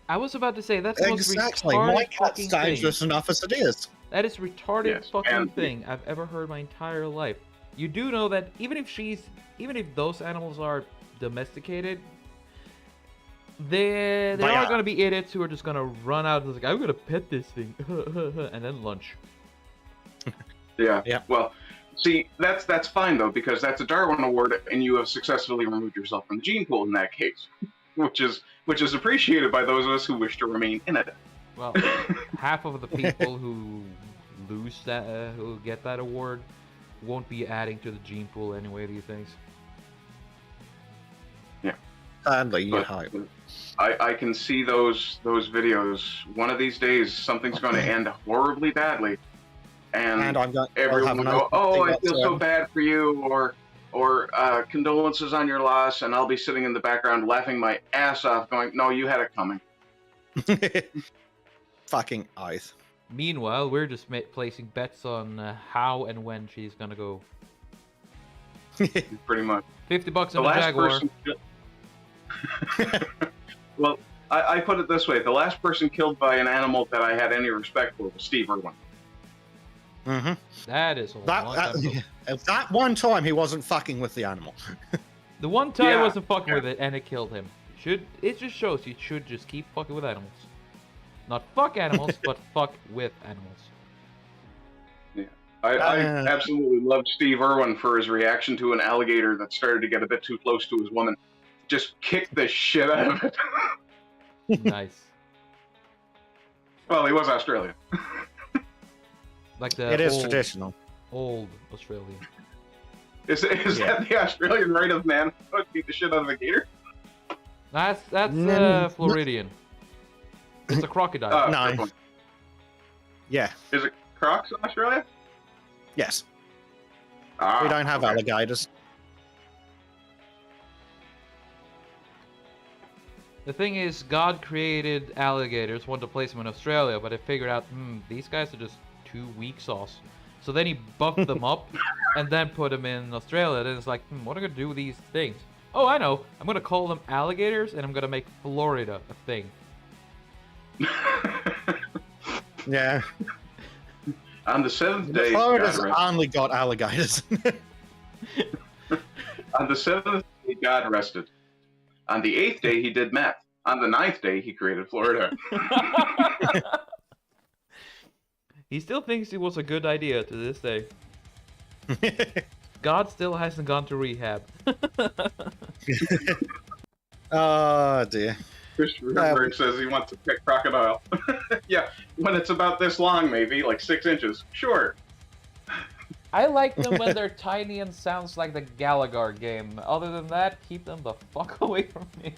I was about to say that's the most Exactly. retarded My cat's fucking thing. dangerous enough as it is. That is retarded Yes, fucking and- thing I've ever heard my entire life. You do know that even if those animals are domesticated, there They are are. gonna be idiots who are just gonna run out and like, I'm gonna pet this thing, and then lunch. Yeah. Yeah. Well, see, that's fine though, because that's a Darwin Award, and you have successfully removed yourself from the gene pool in that case, which is appreciated by those of us who wish to remain in it. Well, half of the people who lose that, who get that award, won't be adding to the gene pool anyway these days. Sadly, you But hope. I can see those videos. One of these days, something's going to end horribly badly, and And I'm going. everyone will go, "Oh, I feel so bad for you," or condolences on your loss, and I'll be sitting in the background laughing my ass off, going, "No, you had it coming." Fucking oath. Meanwhile, we're just placing bets on how and when she's gonna go. Pretty much. $50 The on the last Jaguar. person. Well, I put it this way: the last person killed by an animal that I had any respect for was Steve Irwin. Mm-hmm. That is a long time ago. That one time he wasn't fucking with the animal. The one time Yeah, I wasn't fucking with it and it killed him. It just shows you should just keep fucking with animals. Not fuck animals, but fuck with animals. I absolutely loved Steve Irwin for his reaction to an alligator that started to get a bit too close to his woman. Just kicked the shit out of it. Nice. Well, he was Australian. Like the It is old, traditional. old Australian. Is Yeah. that the Australian right of man to beat the shit out of a gator? That's Mm, Floridian. It's a crocodile. No. good point. Yeah. Is it crocs in Australia? Yes. Ah, We don't have okay. alligators. The thing is, God created alligators, wanted to place them in Australia, but it figured out, these guys are just too weak sauce. So then he buffed them up, and then put them in Australia. Then it's like, what am I gonna do with these things? Oh, I know. I'm gonna call them alligators, and I'm gonna make Florida a thing. Yeah. On the seventh day, Florida's God rested. only got alligators. On the seventh day, God rested. On the eighth day, he did math. On the ninth day, he created Florida. He still thinks it was a good idea to this day. God still hasn't gone to rehab. Oh dear. Christopher Hemberg says he wants to pick crocodile. Yeah, when it's about this long, maybe, like 6 inches. Sure. I like them when they're tiny and sounds like the Gallagher game. Other than that, keep them the fuck away from me.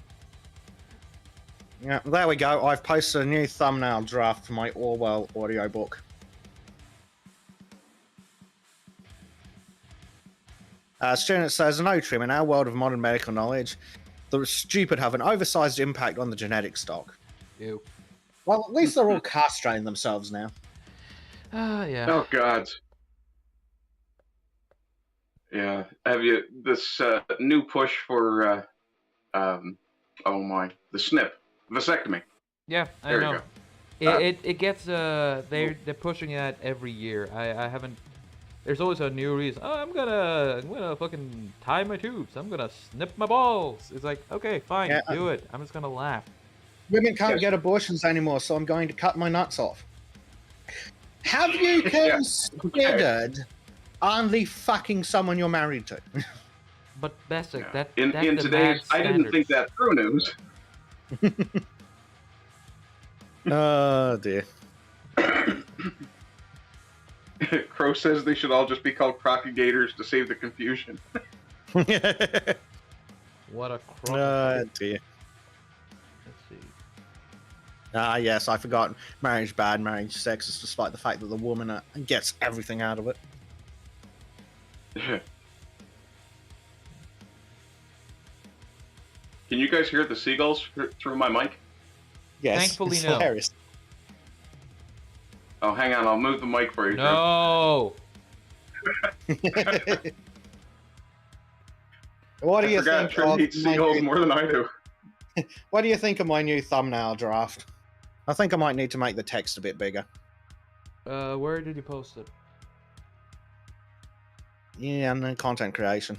Yeah, there we go. I've posted a new thumbnail draft for my Orwell audiobook. Student says, no, Trym, in our world of modern medical knowledge, the stupid have an oversized impact on the genetic stock. Ew. Well, at least they're all castrating themselves now. Yeah. Oh, God. Yeah. Have you, this new push for, oh my, the SNP, vasectomy. Yeah, I There you know. go. It gets they're pushing it every year. I haven't. There's always a new reason. Oh, I'm gonna fucking tie my tubes. I'm gonna snip my balls. It's like, okay, fine, Yeah, do it. I'm just gonna laugh. Women can't Yes. get abortions anymore, so I'm going to cut my nuts off. Have you Yeah, considered only fucking someone you're married to? But basic, Yeah. that In that today's, demands I didn't think standards. that through news. Oh dear. Crow says they should all just be called Crockigators to save the confusion. What a crock. Dear. Let's see. Ah, yes, I forgot. Marriage bad, marriage sexist, despite the fact that the woman gets everything out of it. Can you guys hear the seagulls through my mic? Yes, Thankfully, it's no. hilarious. Oh, hang on, I'll move the mic for you. No. What do I you forgot think? Trym Of hates my seagulls new, more than I do. what do you think of my new thumbnail draft? I think I might need to make the text a bit bigger. Where did you post it? Yeah, and then content creation.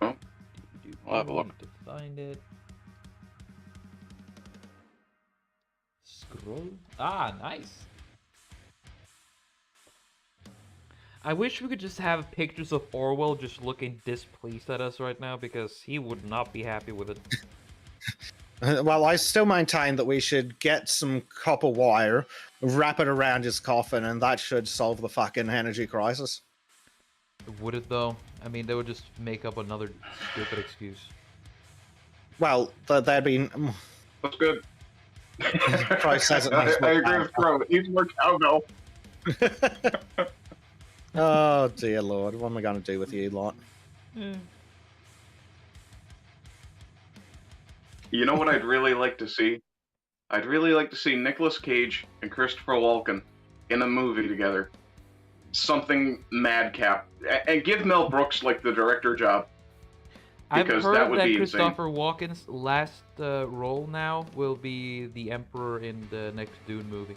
Oh, I'll have a look. Need to find it. Scroll. Ah, nice. I wish we could just have pictures of Orwell just looking displeased at us right now, because he would not be happy with it. Well, I still maintain that we should get some copper wire, wrap it around his coffin, and that should solve the fucking energy crisis. Would it though? I mean, they would just make up another stupid excuse. Well, that'd be. That's good. Crow says it I needs more agree with Crow. It needs more cowbell. Oh dear lord, what am I going to do with you lot? You know what I'd really like to see? I'd really like to see Nicolas Cage and Christopher Walken in a movie together. Something madcap. And give Mel Brooks, like, the director job. I've Because heard that would that be insane. Christopher Walken's last role now will be the Emperor in the next Dune movie.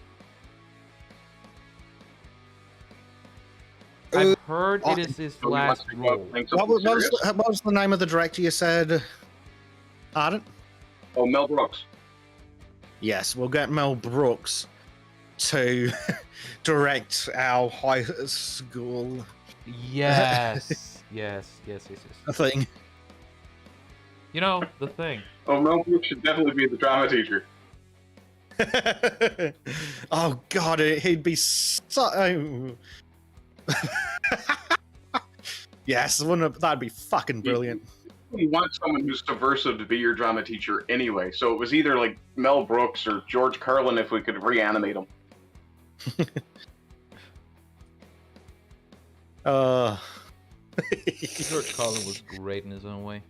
I've heard it is his So he wants last to go out role. and make What something was, serious? what was the name of the director you said, Ardent? Oh, Mel Brooks. Yes, we'll get Mel Brooks to direct our high school Yes. yes. thing. You know, the thing. Oh, Mel Brooks should definitely be the drama teacher. Oh god, he'd be so. Yes, that'd be fucking brilliant. You want someone who's subversive to be your drama teacher anyway, so it was either like Mel Brooks or George Carlin if we could reanimate him. George Carlin was great in his own way.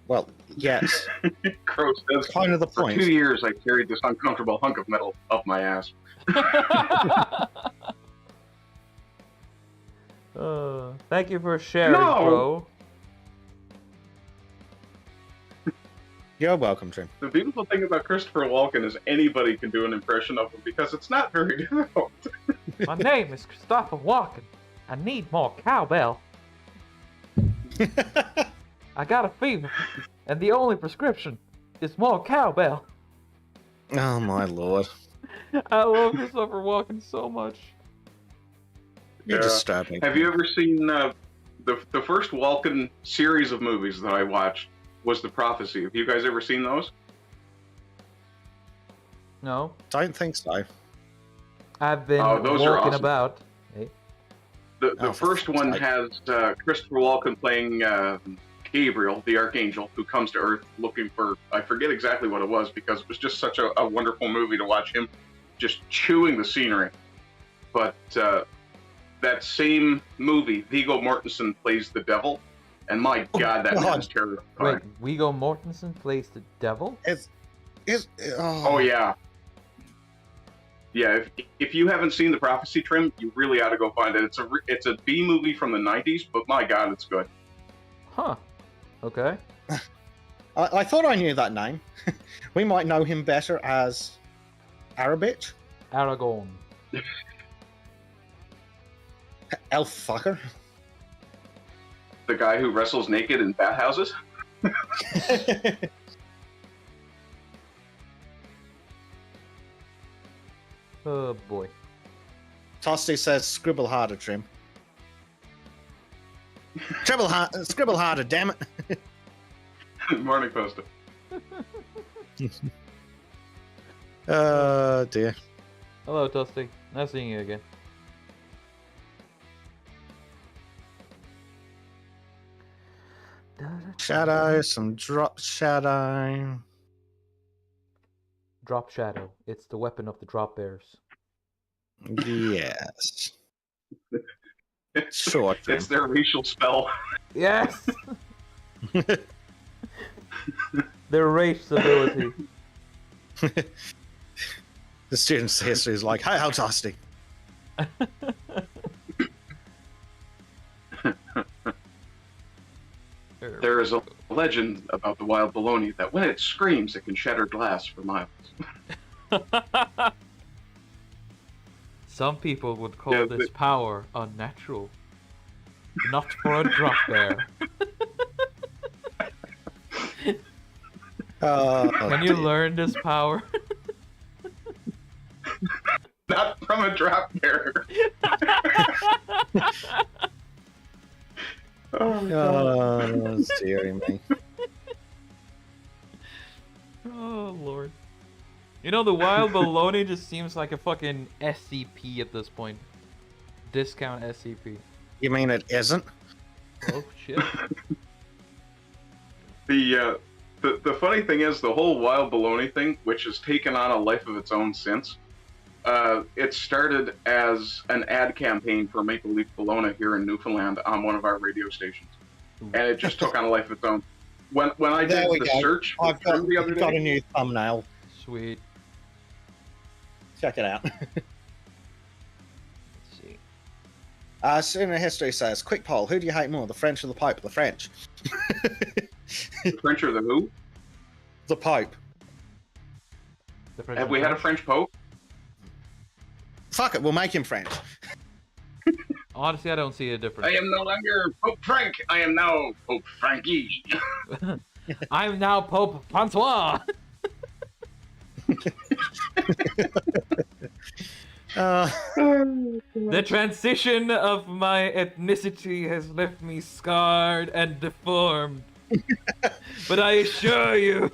Well, yes. Crow says, Kind of the for point. 2 years I carried this uncomfortable hunk of metal up my ass. Thank you for sharing, No! bro. You're welcome, Trym. The beautiful thing about Christopher Walken is anybody can do an impression of him because it's not very difficult. My name is Christopher Walken. I need more cowbell. I got a fever, and the only prescription is more cowbell. Oh my lord. I love Christopher Walken so much. You're disturbing. Have you ever seen the first Walken series of movies that I watched was The Prophecy? Have you guys ever seen those? No, Don't think so. I've been Oh, those are walking awesome. about. Hey. The Oh, for first one fuck's has Christopher Walken playing Gabriel, the archangel, who comes to Earth looking for, I forget exactly what it was, because it was just such a wonderful movie to watch him just chewing the scenery. But that same movie, Viggo Mortensen plays the devil, and my God, that God. man's terrifying. Wait, Viggo Mortensen plays the devil? Oh yeah. Yeah, if you haven't seen The Prophecy, Trym, you really ought to go find it. It's a B movie from the 90s, but my God, it's good. Huh. Okay. I thought I knew that name. We might know him better as Arabich? Aragorn. Elf fucker. The guy who wrestles naked in bathhouses? Oh boy. Tosti says, scribble harder, Trym. Scribble harder, damn it. Morning poster. Dear. Hello, Toasty. Nice seeing you again. Shadow, some drop shadow. Drop shadow. It's the weapon of the drop bears. Yes. Sure. It's their racial spell. Yes! Their race ability. The student's history is like, hey, how tasty. There is a legend about the wild bologna that when it screams, it can shatter glass for miles. Some people would call this power unnatural. Not for a drop bear. Can you learn this power? Not from a drop bear. Oh, dearie me. Oh, Lord. You know, the wild bologna just seems like a fucking SCP at this point. Discount SCP. You mean it isn't? Oh, shit. The funny thing is, the whole wild bologna thing, which has taken on a life of its own since, it started as an ad campaign for Maple Leaf Bologna here in Newfoundland on one of our radio stations. And it just took on a life of its own. When I did the search I've got, the other got day, a new thumbnail. Sweet. Check it out. Let's see. Student history says, quick poll, who do you hate more, the French or the Pope? The French. the French or the who? The Pope. The French Have we had a French Pope? Fuck it, we'll make him French. Honestly, I don't see a difference. I am no longer Pope Frank. I am now Pope Frankie. I'm now Pope Francois. The transition of my ethnicity has left me scarred and deformed. But I assure you,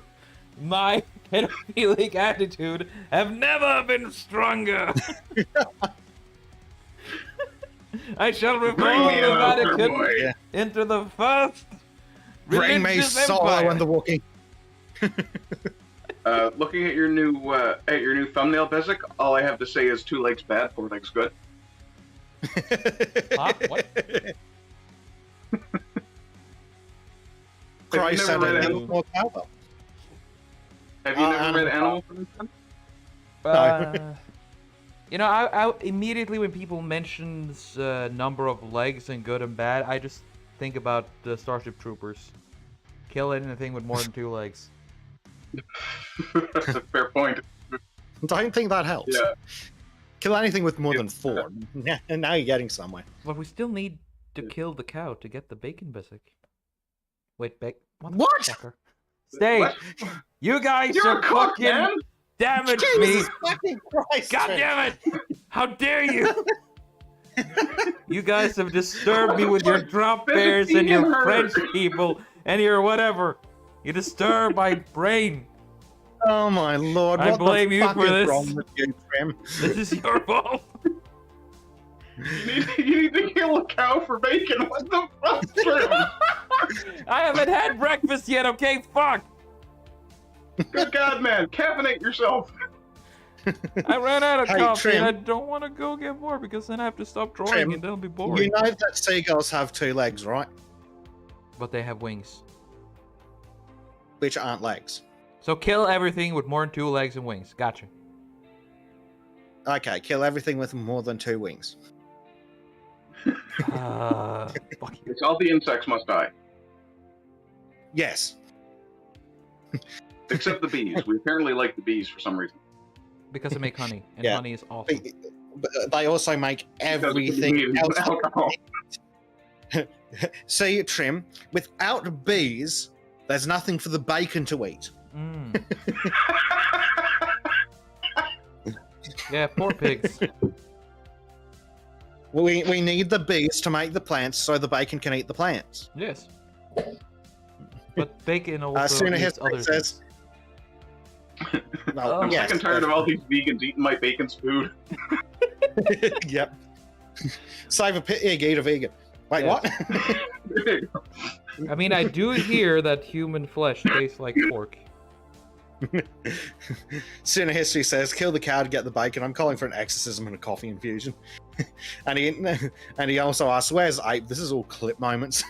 my pedophilic attitude have never been stronger. I shall reform the Vatican into the first Bring me religious Solo empire. and the Walking. Looking at your new thumbnail, Bezic, all I have to say is 2 legs bad, 4 legs good. Huh? What? Christ Have you said never read it Animal? more cowbell. Have you never read Animal Animal for instance? You know, I immediately when people mention number of legs and good and bad, I just think about the Starship Troopers. Kill anything with more than 2 legs. That's a fair point. Don't think that helps. Yeah. Kill anything with more than 4. And now you're getting somewhere. But we still need to kill the cow to get the bacon biscuit. Wait, What? Motherfucker. Stay! What? You guys You're are a cook, fucking man! damage me! Jesus fucking Christ! God Trym. damn it! How dare you! You guys have disturbed me with your drop bears and your French people and your whatever. You disturb my brain. Oh my lord! I What blame the you fuck for is this. wrong with you, Trym? This is your fault. You need to kill a cow for bacon. What the fuck, Trym? I haven't had breakfast yet, okay? Fuck! Good God, man. Caffeinate yourself. I ran out of Hey, coffee and Trym. I don't want to go get more because then I have to stop drawing Trym, and that'll be boring. You know that seagulls have 2 legs, right? But they have wings. Which aren't legs. So kill everything with more than 2 legs and wings. Gotcha. Okay, kill everything with more than 2 wings. Fuck you. It's all the insects must die. Yes. Except the bees. We apparently like the bees for some reason. Because they make honey, and Yeah. honey is awesome. But they also make Because of the everything bees and else. alcohol. See, Trym, without bees, there's nothing for the bacon to eat. Mm. Yeah, poor pigs. We need the bees to make the plants so the bacon can eat the plants. Yes. But bacon also Sooner eats history other says. things. Well, I'm yes, sick and tired of all these vegans eating my bacon's food. Yep. Save a pig, eat a vegan. Wait, Yeah. what? I mean, I do hear that human flesh tastes like pork. Sooner history says, kill the cow to get the bacon. I'm calling for an exorcism and a coffee infusion. and he also asks, where's Ape? This is all clip moments.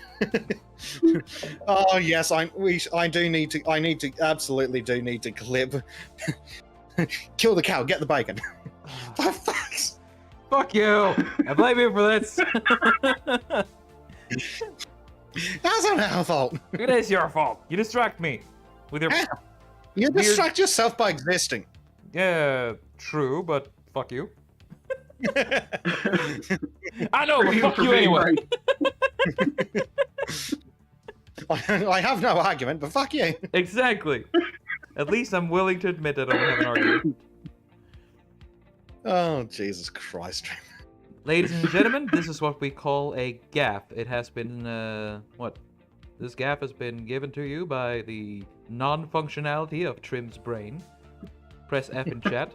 Oh yes, I absolutely do need to clip. Kill the cow, get the bacon. Fuck you! I blame you for this. That's not our fault. It is your fault. You distract me with your. You distract yourself by existing. Yeah, true, but fuck you. I know, but fuck you anyway. I have no argument, but fuck you. Exactly. At least I'm willing to admit that I don't have an argument. Oh, Jesus Christ. Ladies and gentlemen, this is what we call a gaffe. It has been, what? This gaffe has been given to you by the non-functionality of Trym's brain. Press F in chat.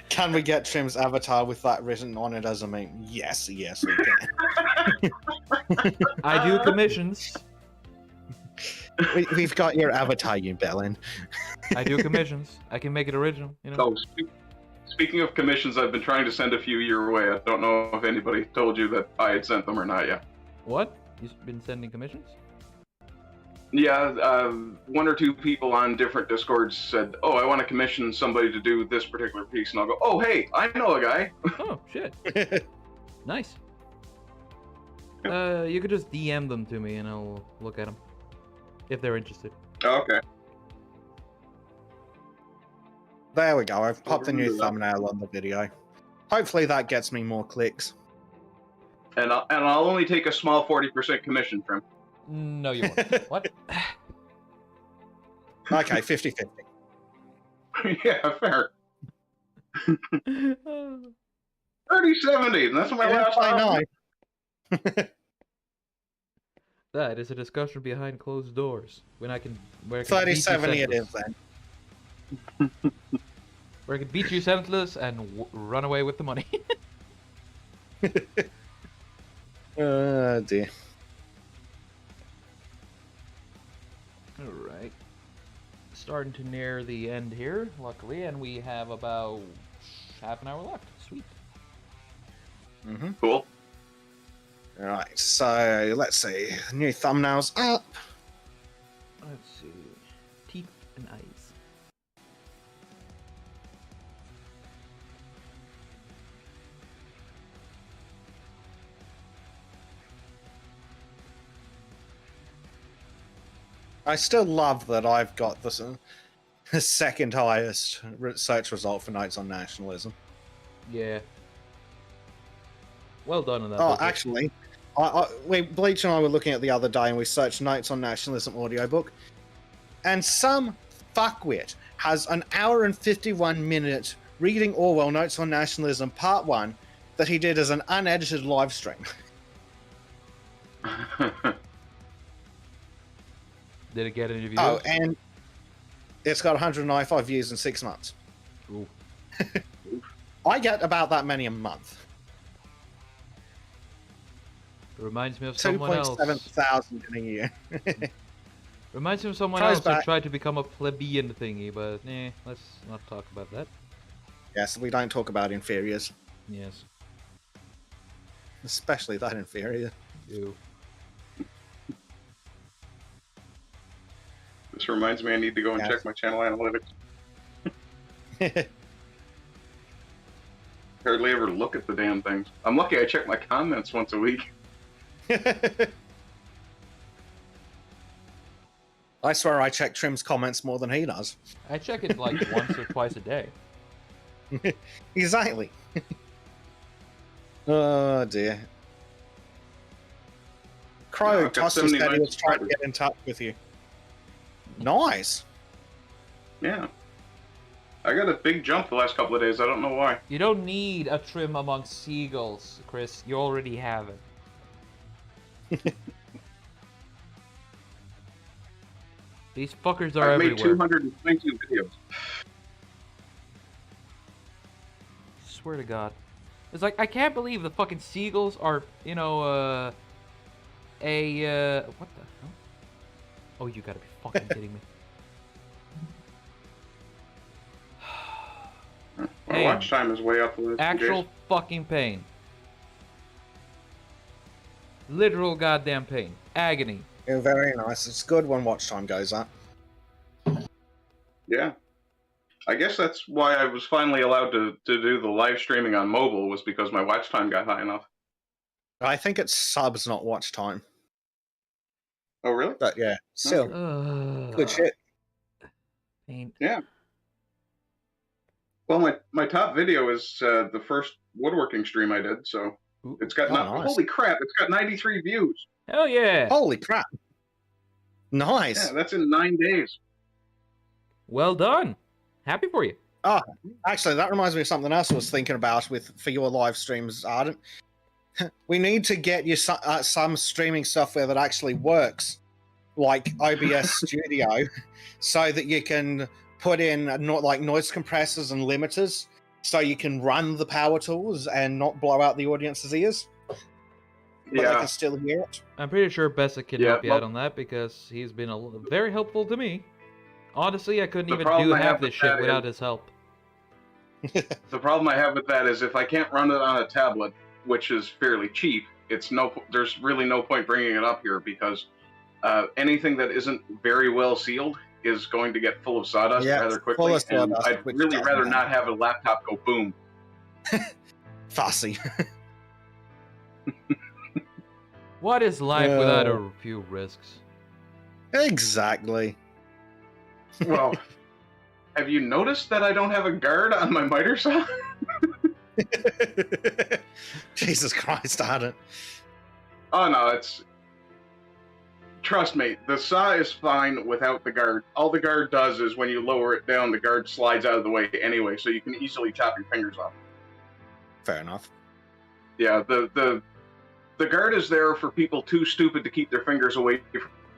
Can we get Trym's avatar with that written on it as a meme? Yes, we can. I do commissions. We've got your avatar, you bellend. I do commissions. I can make it original, you know? Oh, speaking of commissions, I've been trying to send a few your way. I don't know if anybody told you that I had sent them or not yet. What? You've been sending commissions? Yeah, one or two people on different Discords said, oh, I want to commission somebody to do this particular piece. And I'll go, oh, hey, I know a guy. Oh, shit. Nice. You could just DM them to me and I'll look at them. If they're interested. Okay. There we go. I've popped a new thumbnail on the video. Hopefully that gets me more clicks. And I'll only take a small 40% commission from. No, you won't. What? Okay, 50-50. Yeah, fair. 30-70, and that's my last time. That is a discussion behind closed doors. When I can, where I can 30-70 it is then. Where I can beat you senseless and run away with the money. Oh dear. Alright. Starting to near the end here, luckily, and we have about half an hour left. Sweet. Cool. Alright, so let's see. New thumbnails up. Let's see. Teeth and eyes. I still love that I've got the second highest search result for Notes on Nationalism. Yeah. Well done on that. Oh, business. actually, Bleach and I were looking at the other day and we searched Notes on Nationalism audiobook, and some fuckwit has an hour and 51 minute reading Orwell Notes on Nationalism Part 1 that he did as an unedited live stream. Did it get any views? Oh, and it's got 195 views in 6 months. Ooh. I get about that many a month. It reminds me of someone else. 2.7 thousand in a year. Reminds me of someone Tries else who back. tried to become a plebeian thingy, but let's not talk about that. Yes, we don't talk about inferiors. Yes. Especially that inferior. Ew. This reminds me I need to go and Yes. check my channel analytics. Hardly ever look at the damn things. I'm lucky I check my comments once a week. I swear I check Trym's comments more than he does. I check it like once or twice a day. Exactly. Oh dear. Crow, Yeah, I've got Tosti said he 79 was trying to subscribers. get in touch with you. Nice. Yeah. I got a big jump the last couple of days. I don't know why. You don't need a Trym among seagulls, Chris. You already have it. These fuckers are I've made everywhere. 222 videos. Swear to God. It's like, I can't believe the fucking seagulls are, you know, what the hell? Oh, you gotta be fucking kidding me. My watch time is way up. Actual fucking pain. Literal goddamn pain. Agony. Yeah, very nice. It's good when watch time goes up. Yeah. I guess that's why I was finally allowed to do the live streaming on mobile, was because my watch time got high enough. I think it's subs, not watch time. Oh, really? But yeah, still, good shit. Pain. Yeah. Well, my top video is the first woodworking stream I did, so it's got nice. Holy crap! It's got 93 views. Hell yeah! Holy crap! Nice. Yeah, that's in 9 days. Well done. Happy for you. Oh, actually, that reminds me of something else I was thinking about for your live streams, Ardent. We need to get you some streaming software that actually works, like OBS Studio, so that you can put in like noise compressors and limiters, so you can run the power tools and not blow out the audience's ears. But they can still hear it. I'm pretty sure Bessa can help you out on that, because he's been very helpful to me. Honestly, I couldn't even do half this shit without his help. The problem I have with that is if I can't run it on a tablet, which is fairly cheap, there's really no point bringing it up here, because anything that isn't very well sealed is going to get full of sawdust rather quickly. Full of sawdust, I'd really rather not have a laptop go boom. Fussy. What is life without a few risks? Exactly. Well, have you noticed that I don't have a guard on my miter saw? Jesus Christ, Ardent. Oh no, trust me, the saw is fine without the guard. All the guard does is when you lower it down, the guard slides out of the way anyway, so you can easily chop your fingers off. Fair enough. Yeah, the guard is there for people too stupid to keep their fingers away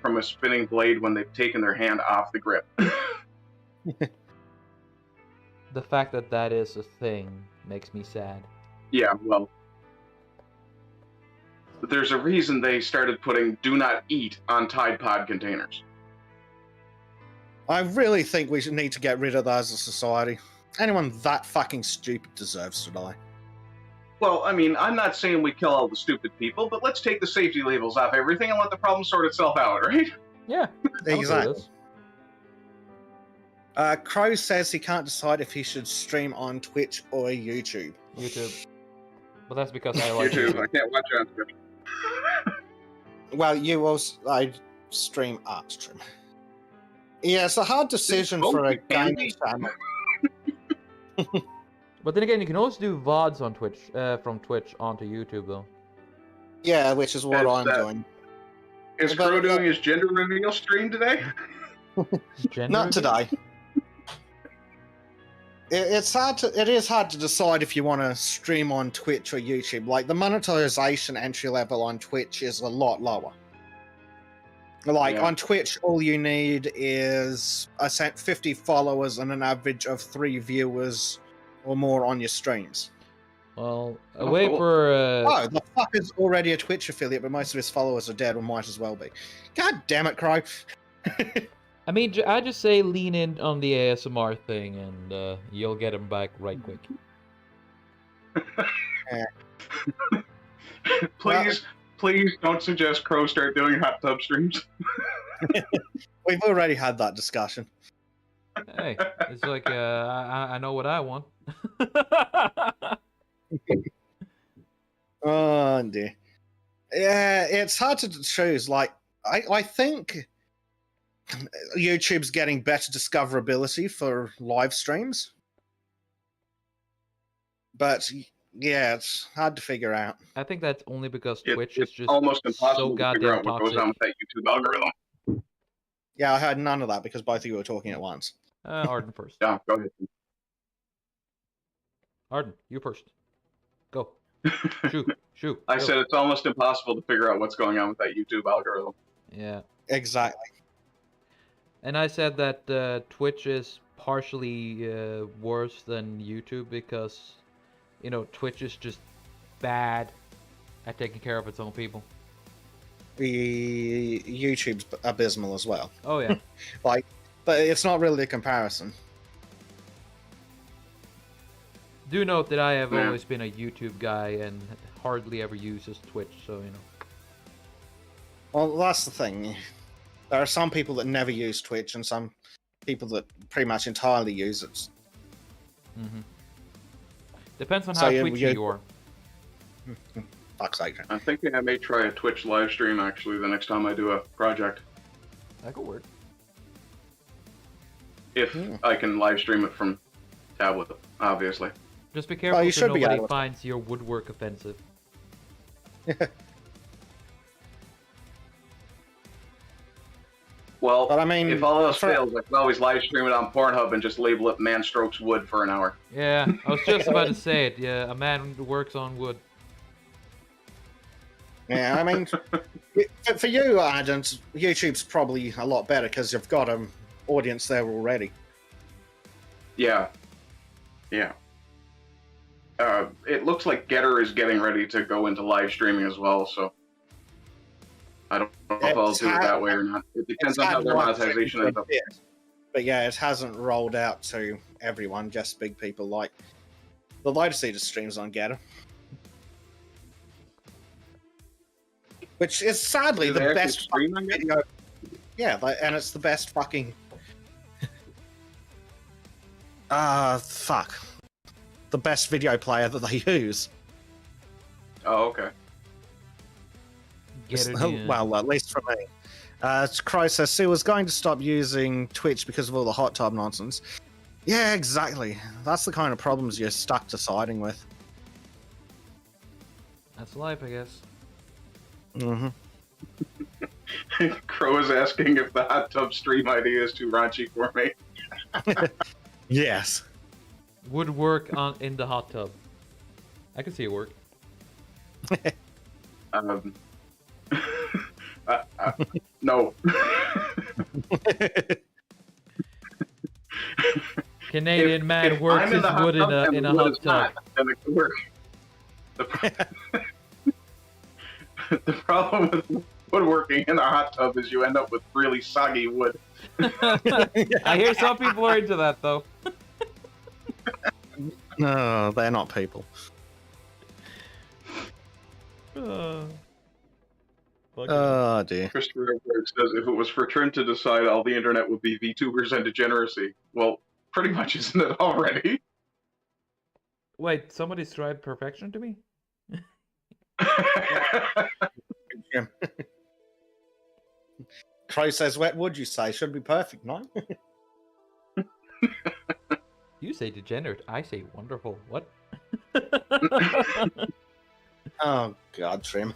from a spinning blade when they've taken their hand off the grip. The fact that that is a thing makes me sad. Yeah, well, there's a reason they started putting "do not eat" on Tide Pod containers. I really think we need to get rid of that as a society. Anyone that fucking stupid deserves to die. Well, I mean, I'm not saying we kill all the stupid people, but let's take the safety labels off everything and let the problem sort itself out, right? Yeah, exactly. Crow says he can't decide if he should stream on Twitch or YouTube. YouTube. But that's because I like YouTube. YouTube. I can't watch it on Twitch. Well, I stream artstream. Yeah, it's a hard decision for a gaming channel. But then again, you can also do VODs on Twitch, from Twitch onto YouTube, though. Yeah, which is what I'm doing. Is Crow doing his gender reveal stream today? Not today. It is hard to decide if you want to stream on Twitch or YouTube. Like, the monetization entry level on Twitch is a lot lower. Like, on Twitch, all you need is 50 followers and an average of 3 viewers or more on your streams. Well, wait for... Oh, the fucker's already a Twitch affiliate, but most of his followers are dead, or might as well be. God damn it, Crow. I mean, I just say lean in on the ASMR thing, and you'll get him back right quick. Please don't suggest Crow start doing hot tub streams. We've already had that discussion. Hey, it's like, I know what I want. Oh, dear. Yeah, it's hard to choose. Like, I think YouTube's getting better discoverability for live streams. But, yeah, it's hard to figure out. I think that's only because Twitch is just almost impossible so to figure goddamn out what goes on with that YouTube algorithm. Yeah, I heard none of that because both of you were talking at once. Arden first. Yeah, go ahead. Arden, you first. Go. Shoot. I go. said it's almost impossible to figure out what's going on with that YouTube algorithm. Yeah. Exactly. And I said that Twitch is partially worse than YouTube because, you know, Twitch is just bad at taking care of its own people. The YouTube's abysmal as well. Oh yeah. Like, but it's not really a comparison. Do note that I have Yeah. always been a YouTube guy and hardly ever uses Twitch, so you know. Well, that's the thing. There are some people that never use Twitch, and some people that pretty much entirely use it. Mm-hmm. Depends on So how you- twitchy you- you are. Fuck's sake. I'm thinking I may try a Twitch live stream actually the next time I do a project. That could work. If I can live stream it from tablet, obviously. Just be careful you so should be nobody able to. finds your woodwork offensive. Well, But I mean, if all else for- fails, I can always live stream it on Pornhub and just label it "Man Strokes Wood" for an hour. Yeah, I was just about to say it. Yeah, a man works on wood. Yeah, I mean, for you, Adam, YouTube's probably a lot better because you've got an audience there already. Yeah. It looks like Getter is getting ready to go into live streaming as well, so I don't know if I'll do it that way or not. It depends on how their monetization ends up. But yeah, it hasn't rolled out to everyone, just big people like the Lighter Seeder streams on Getter. Which is sadly Do the they actually best stream on Getter? video. Yeah, and it's the best fucking. Fuck. The best video player that they use. Oh, okay. Get it in. Well, at least for me. Crow says, Sue was going to stop using Twitch because of all the hot tub nonsense. Yeah, exactly. That's the kind of problems you're stuck deciding with. That's life, I guess. Mm-hmm. Crow is asking if the hot tub stream idea is too raunchy for me. Yes. Woodwork in the hot tub. I can see it work. No. Canadian man If works I'm in his the hot wood tub and in the a wood hot is tub. not, then it can work. The problem with woodworking in a hot tub is you end up with really soggy wood. I hear some people are into that though. No, they're not people. Oh dear. Christopher Edwards says if it was for Trym to decide, all the internet would be VTubers and degeneracy. Well, pretty much isn't it already? Wait, somebody described perfection to me? Crow says, "What would you say? Should be perfect, no?" You say degenerate, I say wonderful. What? Oh God, Trym.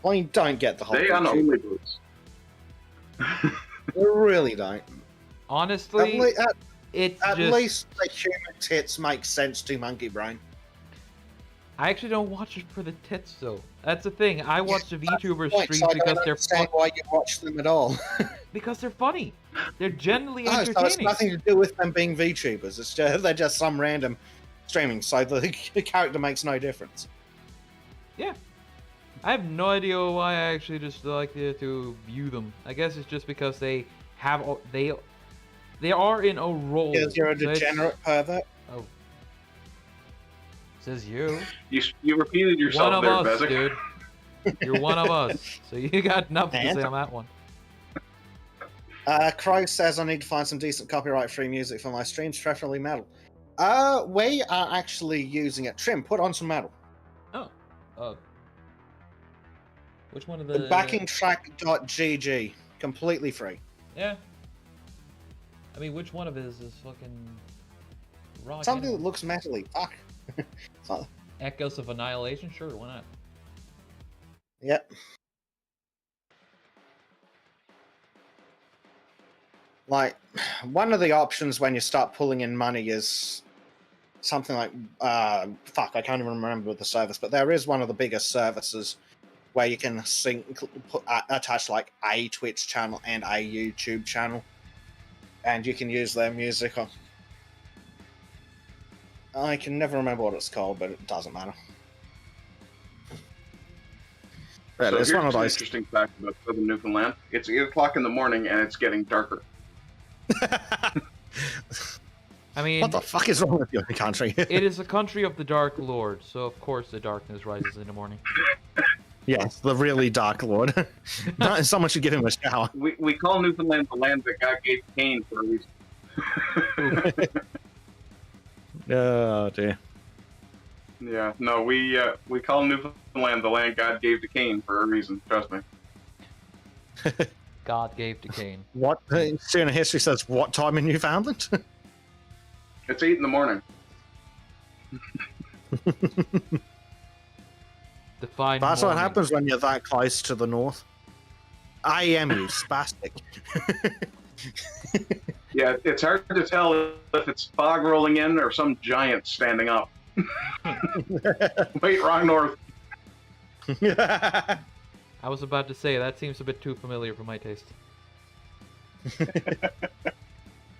Well, you don't get the whole. They on only boots. You really don't. Honestly, it's At just... least the human tits make sense to Monkey Brain. I actually don't watch it for the tits though. That's the thing. I watch the VTuber Point, streams so I because don't they're understand why you watch them at all. because they're funny. They're genuinely Oh, so entertaining. it's nothing to do with them being VTubers. It's just, they're just some random streaming, so the character makes no difference. Yeah. I have no idea why I actually just like to view them. I guess it's just because they have they are in a role. Because you're a so it's- degenerate pervert. Oh. Says you. You repeated yourself One of there, us, Bezic. dude. You're one of us. So you got nothing to say on that one. Crow says I need to find some decent copyright-free music for my streams, preferably metal. We are actually using it. Trym, put on some metal. Oh. Which one of The the backingtrack.gg, completely free. Yeah. I mean, which one of his is fucking rock? Something anyway? that looks metally. Fuck. So, Echoes of Annihilation? Sure, why not? yep. Like, one of the options when you start pulling in money is something like, fuck, I can't even remember the service, but there is one of the biggest services where you can attach like a Twitch channel and a YouTube channel, and you can use their music. I can never remember what it's called, but it doesn't matter. But So it's here's one of an those. interesting fact about southern Newfoundland. It's 8 o'clock in the morning and it's getting darker. I mean, What the fuck is wrong with your country? it is a country of the Dark Lord, so of course the darkness rises in the morning. Yes, the really dark lord. Someone should give him a shower. We call Newfoundland the land that God gave Cain for a reason. Oh dear. Yeah, no, we call Newfoundland the land God gave to Cain for a reason. Trust me. God gave to Cain. What? Student history says what time in Newfoundland? It's 8 in the morning. Define That's what morning. happens when you're that close to the north. I am you, spastic. Yeah, it's hard to tell if it's fog rolling in or some giant standing up. Wait, wrong north. I was about to say, that seems a bit too familiar for my taste.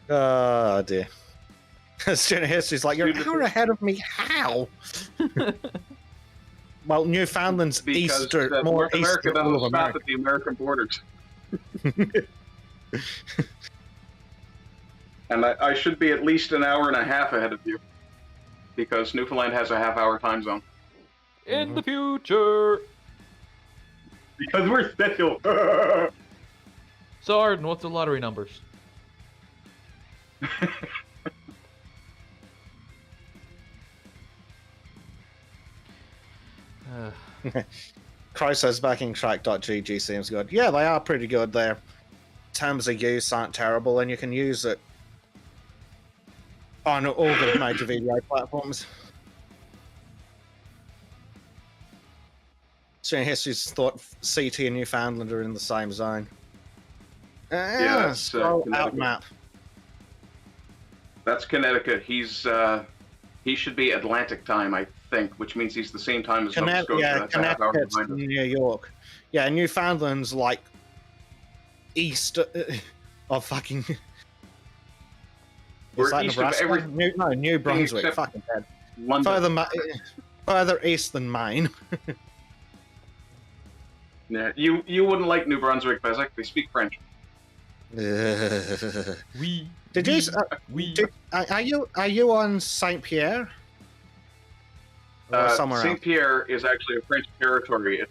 Oh dear. Student history's like, you're an hour ahead of me. How? Well, Newfoundland's Because eastern, more North America eastern all of doesn't stop America. at the American borders. And I should be at least an hour and a half ahead of you. Because Newfoundland has a half-hour time zone. In the future! Because we're special. So Arden, what's the lottery numbers? Crow says backingtrack.gg seems good. Yeah, they are pretty good there. Terms of use aren't terrible, and you can use it on all the major video platforms. Student history's thought CT and Newfoundland are in the same zone. Yeah, it's, scroll out Connecticut. map. That's Connecticut. He should be Atlantic time, I think, which means he's the same time as Nova Scotia. Yeah, That's a half hour Connecticut's behind us. New York. Yeah, Newfoundland's like east of fucking. We're Is that east of Nebraska? everything No, New Brunswick. except Fucking dead. London. Further east than Maine. Yeah, you wouldn't like New Brunswick, Bezek. They speak French. We. Did you? Are you on Saint Pierre? Or somewhere Saint else? Pierre is actually a French territory.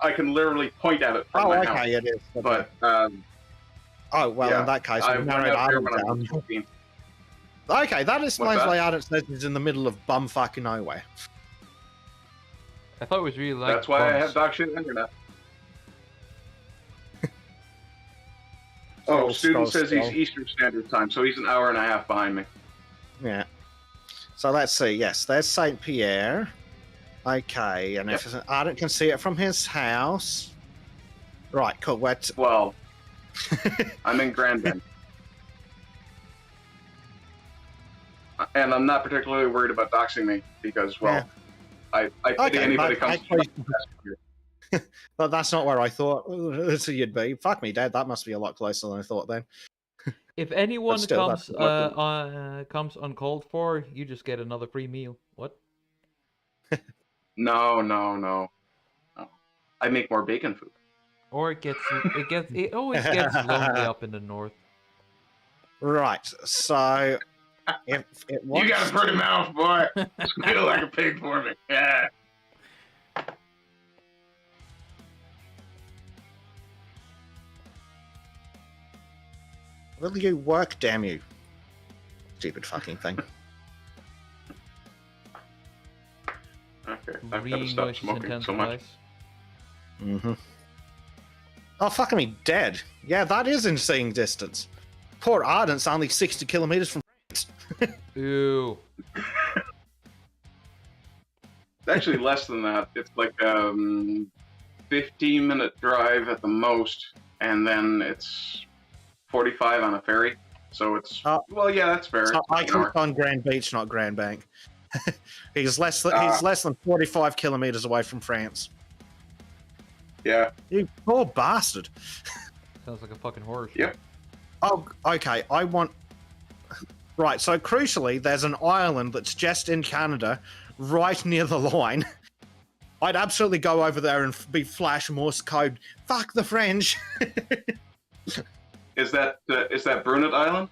I can literally point at it from Oh, my okay, house. it is. Okay. But Oh well, yeah, in that case, I we went narrowed out there Arden when I was down. 14. Okay, that explains that? why Arden says he's in the middle of bumfucking nowhere. I thought it was really like That's why I bumps. have dog shit internet. Scroll, Oh, student scroll, says scroll. he's Eastern Standard Time, so he's an hour and a half behind me. Yeah. So let's see. Yes, there's Saint Pierre. Okay, and if Arden can see it from his house. Right, cool. Well, I'm in Grand Bend. And I'm not particularly worried about doxing me because, well, I pity Okay, anybody but comes But that's not where I thought you'd be. Fuck me, Dad. That must be a lot closer than I thought then. If anyone still, comes that's comes uncalled for, you just get another free meal. What? No. I make more bacon food. Or it always gets lonely up in the north. Right. So if it was You got a pretty mouth, boy. Squeal like a pig for me. Yeah. Will you work, damn you? Stupid fucking thing. Okay, I've got to Reading stop noises smoking so much. intensifies. Mm-hmm. Oh, fucking me dead. Yeah, that is in seeing distance. Poor Arden's only 60 kilometers from Ew. It's actually less than that. It's like 15-minute drive at the most, and then it's 45 on a ferry. So it's well, yeah, that's fair. So It's I an hour. clicked on Grand Beach, not Grand Bank. He's less than 45 kilometers away from France. Yeah. You poor bastard. Sounds like a fucking horror show. Yep. Oh, okay. I want. Right. So crucially, there's an island that's just in Canada, right near the line. I'd absolutely go over there and be flash Morse code. Fuck the French. Is that Brunet Island?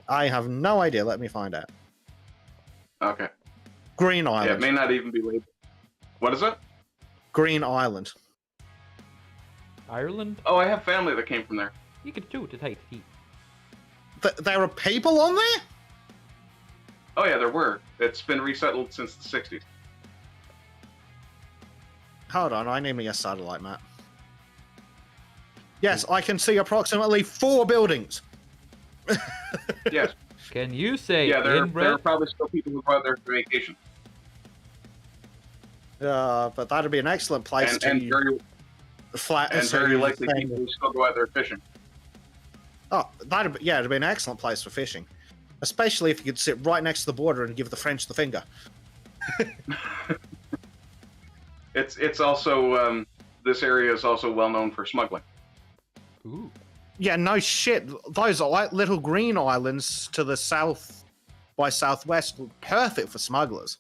I have no idea. Let me find out. Okay. Green Island. Yeah, it may not even be labeled. What is it? Green Island. Ireland? Oh, I have family that came from there. You could do it tight feet. There are people on there? Oh yeah, there were. It's been resettled since the 60s. Hold on, I need me a satellite map. Yes, I can see approximately 4 buildings. Yes. Can you say Yeah, there inbred? are probably still people who go out there for vacation. But that'd be an excellent place And to very, flat. and so very you likely think- people who still go out there fishing. Oh, it'd be an excellent place for fishing, especially if you could sit right next to the border and give the French the finger. It's also this area is also well known for smuggling. Ooh. Yeah, no shit. Those are like little green islands to the south by southwest, perfect for smugglers.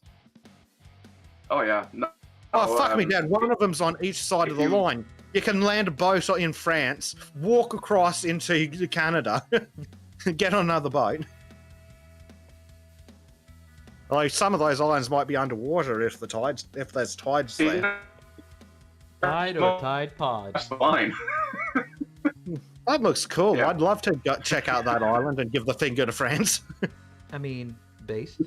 Oh yeah. No, Oh, fuck me, Dad. One of them's on each side of the line. You can land a boat in France, walk across into Canada, get on another boat. Like some of those islands might be underwater if there's tides there. Tide or Tide Pod. That's the line. That looks cool. Yeah. I'd love to check out that island and give the finger to France. I mean, based.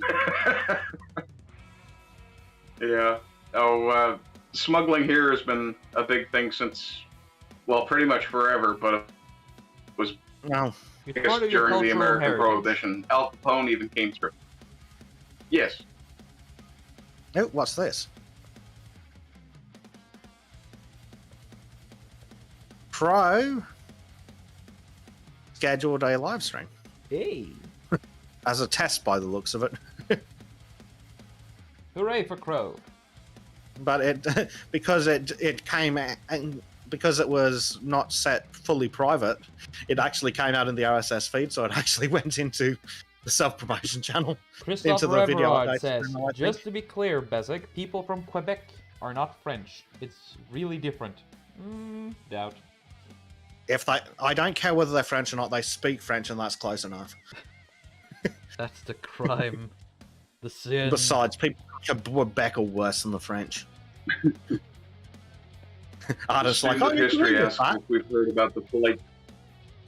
Yeah. Oh, smuggling here has been a big thing since, well, pretty much forever, but it was No. It's biggest part of your during the cultural American heritage. Prohibition. Al Capone even came through. Yes. Oh, what's this? Pro scheduled a live stream Hey. as a test by the looks of it. Hooray for Crow. But it because it came and because it was not set fully private, it actually came out in the RSS feed, so it actually went into the self-promotion channel. Christophe Into the video Reverard update says, channel, I just think. to be clear, Bezic, people from Quebec are not French. It's really different. Doubt. I don't care whether they're French or not, they speak French, and that's close enough. That's the crime. The sin. Besides, people from Quebec are worse than the French. Artists like, Student oh, of you history agree with asks that? if we've heard about the polite.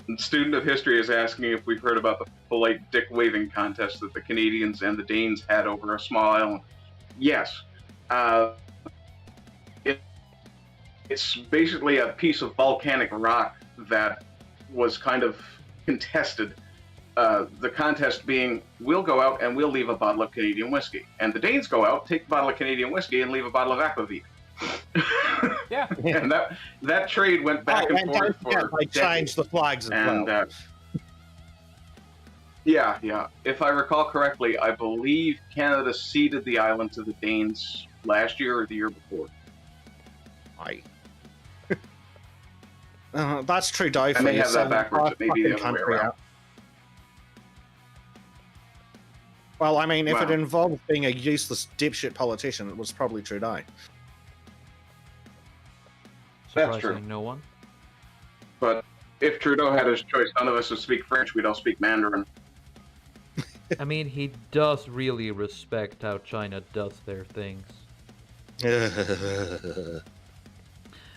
The student of history is asking if we've heard about the polite dick waving contest that the Canadians and the Danes had over a small island. Yes. It's basically a piece of volcanic rock that was kind of contested. The contest being, we'll go out and we'll leave a bottle of Canadian whiskey. And the Danes go out, take a bottle of Canadian whiskey, and leave a bottle of aquavit. Yeah. And that trade went back and forth for They decades. changed the flags as And well. yeah. If I recall correctly, I believe Canada ceded the island to the Danes last year or the year before. That's Trudeau I for may you, have that selling backwards. our It may be the fucking other way country around. out. Well, I mean, if it Wow. involved being a useless dipshit politician, it was probably Trudeau. That's true. Surprisingly, no one. But if Trudeau had his choice, none of us would speak French. We'd all speak Mandarin. I mean, he does really respect how China does their things.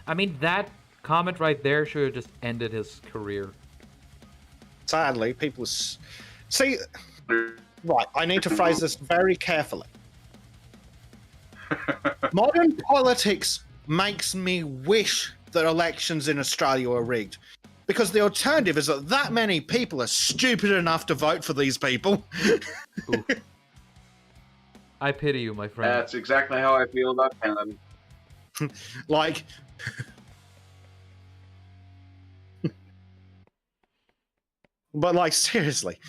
I mean, that comment right there should have just ended his career. Sadly, people see. Right, I need to phrase this very carefully. Modern politics makes me wish that elections in Australia are rigged. Because the alternative is that many people are stupid enough to vote for these people. Oof. I pity you, my friend. That's exactly how I feel about Canada. Like, But like seriously,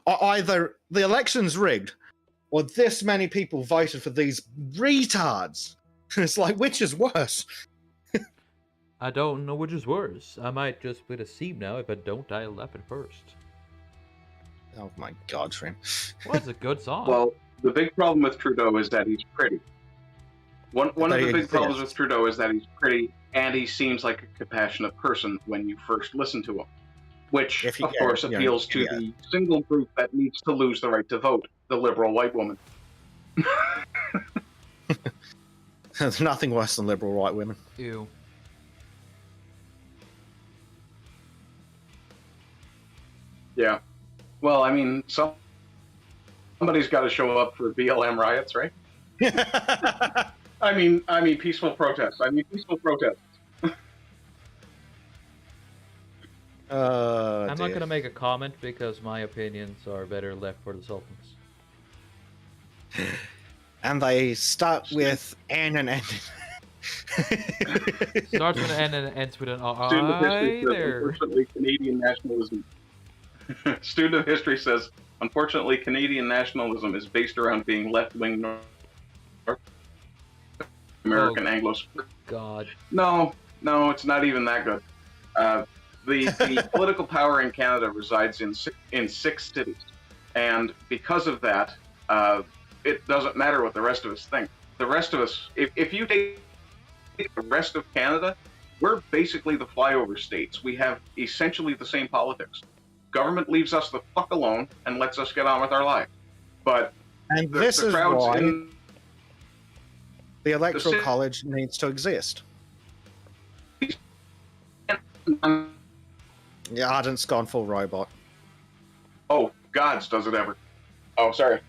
either the election's rigged, or this many people voted for these retards. It's like, which is worse? I don't know which is worse. I might just put a seam now. If I don't, I'll laugh at first. Oh my god, Trym. Well, it's a good song. Well, the big problem with Trudeau is that he's pretty. One of That the he big problems exists. with Trudeau is that he's pretty, and he seems like a compassionate person when you first listen to him. Which, If he- of yeah, course, yeah, appeals to yeah. the single group that needs to lose the right to vote, the liberal white woman. There's nothing worse than liberal white women. Ew. Yeah. Well, I mean, somebody's got to show up for BLM riots, right? I mean, peaceful protests. Peaceful protests. I'm not gonna make a comment because my opinions are better left for the Sultans. And they start with N and N. Starts with an N and ends with an Student of I history says, there. unfortunately, Canadian nationalism. Student of history says, unfortunately, Canadian nationalism is based around being left-wing North American Anglo. God. No, it's not even that good. The political power in Canada resides in six cities, and because of that, it doesn't matter what the rest of us think. The rest of us, if you take the rest of Canada, we're basically the flyover states. We have essentially the same politics. Government leaves us the fuck alone and lets us get on with our life. But And the this is crowds why in the Electoral ci- College needs to exist. Yeah, Ardent's gone full robot. oh, gods, does it ever? Oh, sorry.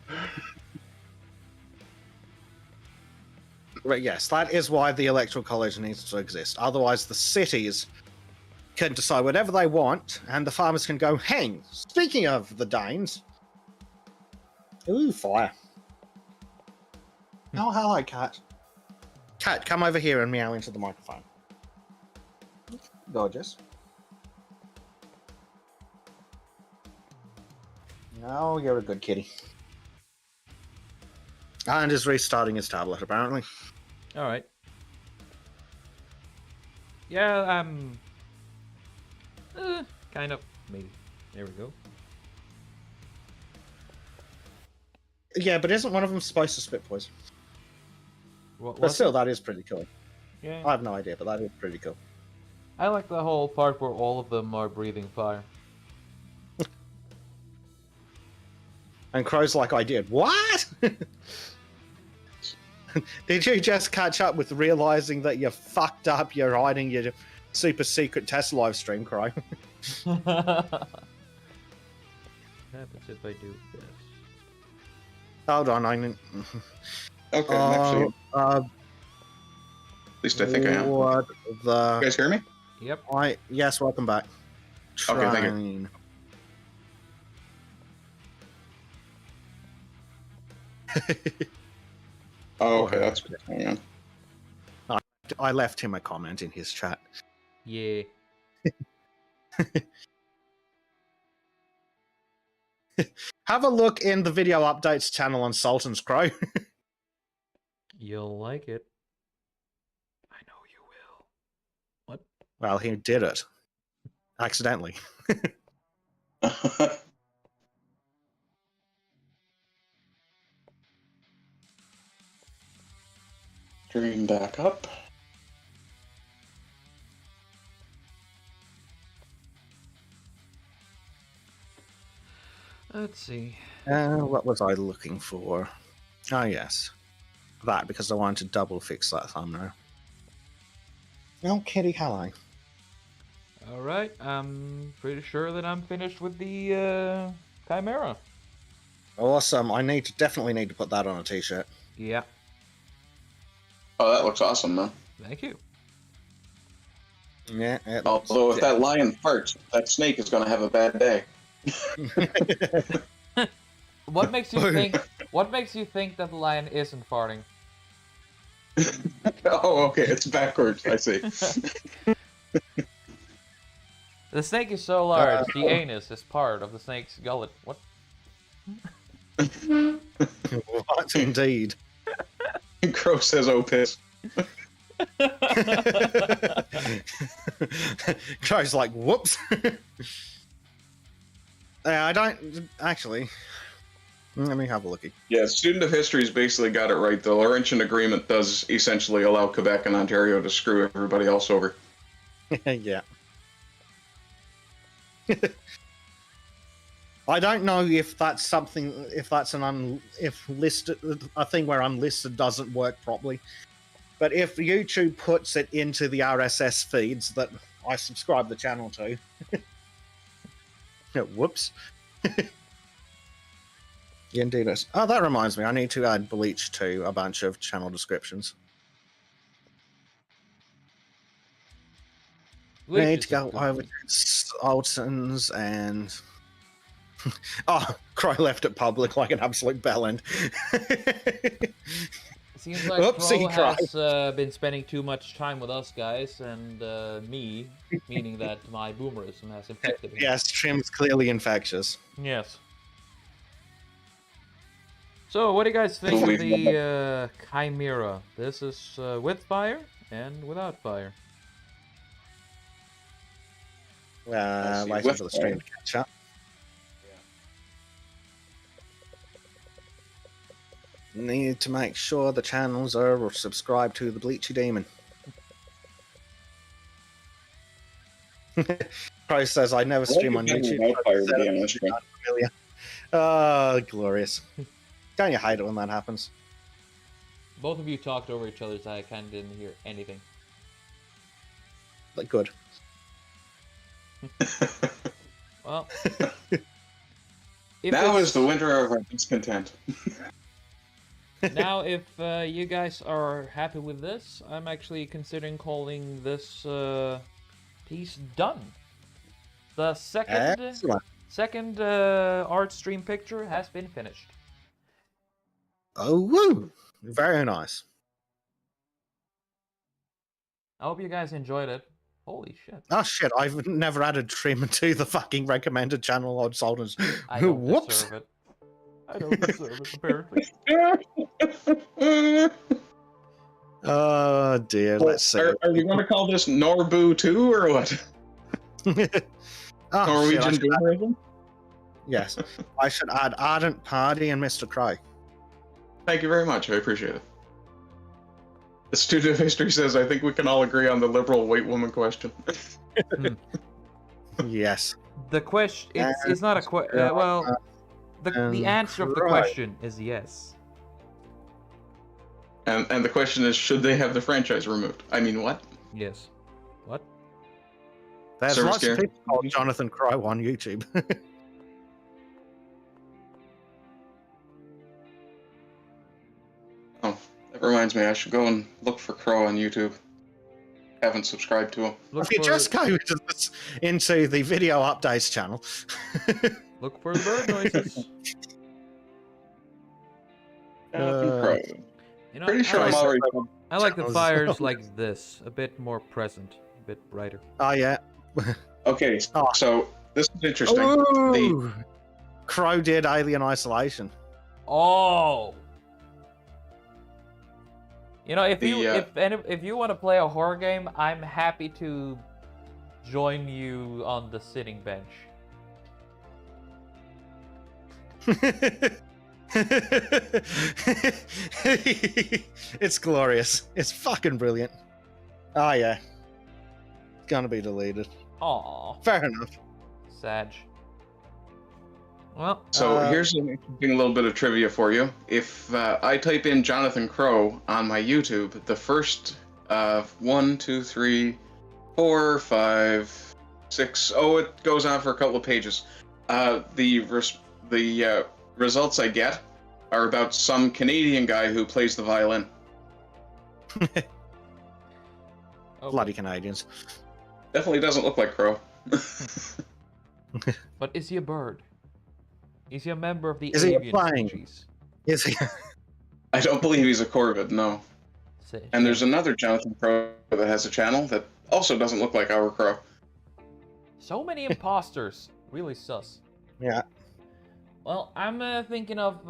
But yes, that is why the Electoral College needs to exist. Otherwise, the cities can decide whatever they want, and the farmers can go, hang, speaking of the Danes. Ooh, fire. Oh, hello, cat. Cat, come over here and meow into the microphone. Gorgeous. Oh, you're a good kitty. And is restarting his tablet, apparently. Alright. Yeah, kind of, maybe. There we go. Yeah, but isn't one of them supposed to spit poison? What But was still, it? that is pretty cool. Yeah. I have no idea, but that is pretty cool. I like the whole part where all of them are breathing fire. And Crow's like, I did. What? Did you just catch up with realizing that you fucked up, you're hiding your super secret test live stream, Crow? What happens if I do this? Hold on, I mean... Okay, actually, at least I think I am. What the... You guys hear me? Yep. Yes, welcome back. Okay, thank you. Train. Oh, okay, that's good. Hang on. I left him a comment in his chat. Yeah. Have a look in the video updates channel on Sultan's Crow. You'll like it. I know you will. What? Well, he did it. Accidentally. Dream back up. Let's see. What was I looking for? Oh, yes. That, because I wanted to double fix that thumbnail. Oh, kitty, hello. Alright, I'm pretty sure that I'm finished with the Chimera. Awesome. I definitely need to put that on a t-shirt. Yeah. Oh, that looks awesome, man. Thank you. Yeah. Although if that lion farts, that snake is going to have a bad day. What makes you think? What makes you think that the lion isn't farting? Oh, okay, it's backwards. I see. The snake is so large, the anus is part of the snake's gullet. What? What indeed? Crow says, "Oh piss." Crow's like, whoops. I don't actually. Let me have a looky. Yeah, student of history's basically got it right. The Laurentian Agreement does essentially allow Quebec and Ontario to screw everybody else over. Yeah. I don't know if that's something, if that's if listed, a thing where unlisted doesn't work properly. But if YouTube puts it into the RSS feeds that I subscribe the channel to, whoops. Yeah, indeed is. Oh, that reminds me, I need to add Bleach to a bunch of channel descriptions. I need to go over to Sultans and... Oh, Crow left it public like an absolute bellend. Seems like Oopsie, Crow has been spending too much time with us guys and me, meaning that my boomerism has infected him. Yes, Trym's clearly infectious. Yes. So, what do you guys think of the Chimera? This is with fire and without fire. Waiting for the stream to catch up. Need to make sure the channels are subscribed to the Bleachy Demon. Crow says, I never stream on YouTube. Oh, glorious. Don't you hate it when that happens? Both of you talked over each other, so I kind of didn't hear anything. But good. Well, now is the winter of our discontent. Now, if you guys are happy with this, I'm actually considering calling this piece done. The second art stream picture has been finished. Oh, woo! Very nice. I hope you guys enjoyed it. Holy shit. Oh shit, I've never added Trym to the fucking recommended channel on Sultans. I don't Whoops. deserve it. I don't deserve it, apparently. Oh dear, let's see. Are we going to call this Norbu 2 or what? Oh, Norwegian shit, boomerism? Yes. I should add Ardent Party and Mr. Crow. Thank you very much. I appreciate it. The student of history says, I think we can all agree on the liberal white woman question. Yes. The question, it's not a question, well, the answer of the question is yes. And the question is, should they have the franchise removed? I mean, what? Yes. What? There's Service lots of people called Jonathan Crow on YouTube. Oh, that reminds me, I should go and look for Crow on YouTube. Haven't subscribed to him. If you just go into the video updates channel. Look for the bird noises. Crow. You know, Pretty sure I'm already... I like the fires like this, a bit more present, a bit brighter. Oh, yeah. Okay, so this is interesting. Ooh. Crow did Alien Isolation. Oh! You know, if you want to play a horror game, I'm happy to join you on the sitting bench. It's glorious. It's fucking brilliant. Oh yeah. It's gonna be deleted. Aw. Fair enough. Sag. Well, so here's a little bit of trivia for you. If I type in Jonathan Crow on my YouTube, the first 1, 2, 3, 4, 5, 6. Oh, it goes on for a couple of pages. The results I get are about some Canadian guy who plays the violin. Bloody Canadians. Definitely doesn't look like Crow. But is he a bird? Is he a member of the avian species? Is he? I don't believe he's a corvid, no. And there's another Jonathan Crow that has a channel that also doesn't look like our Crow. So many imposters. Really sus. Yeah. Well, I'm thinking of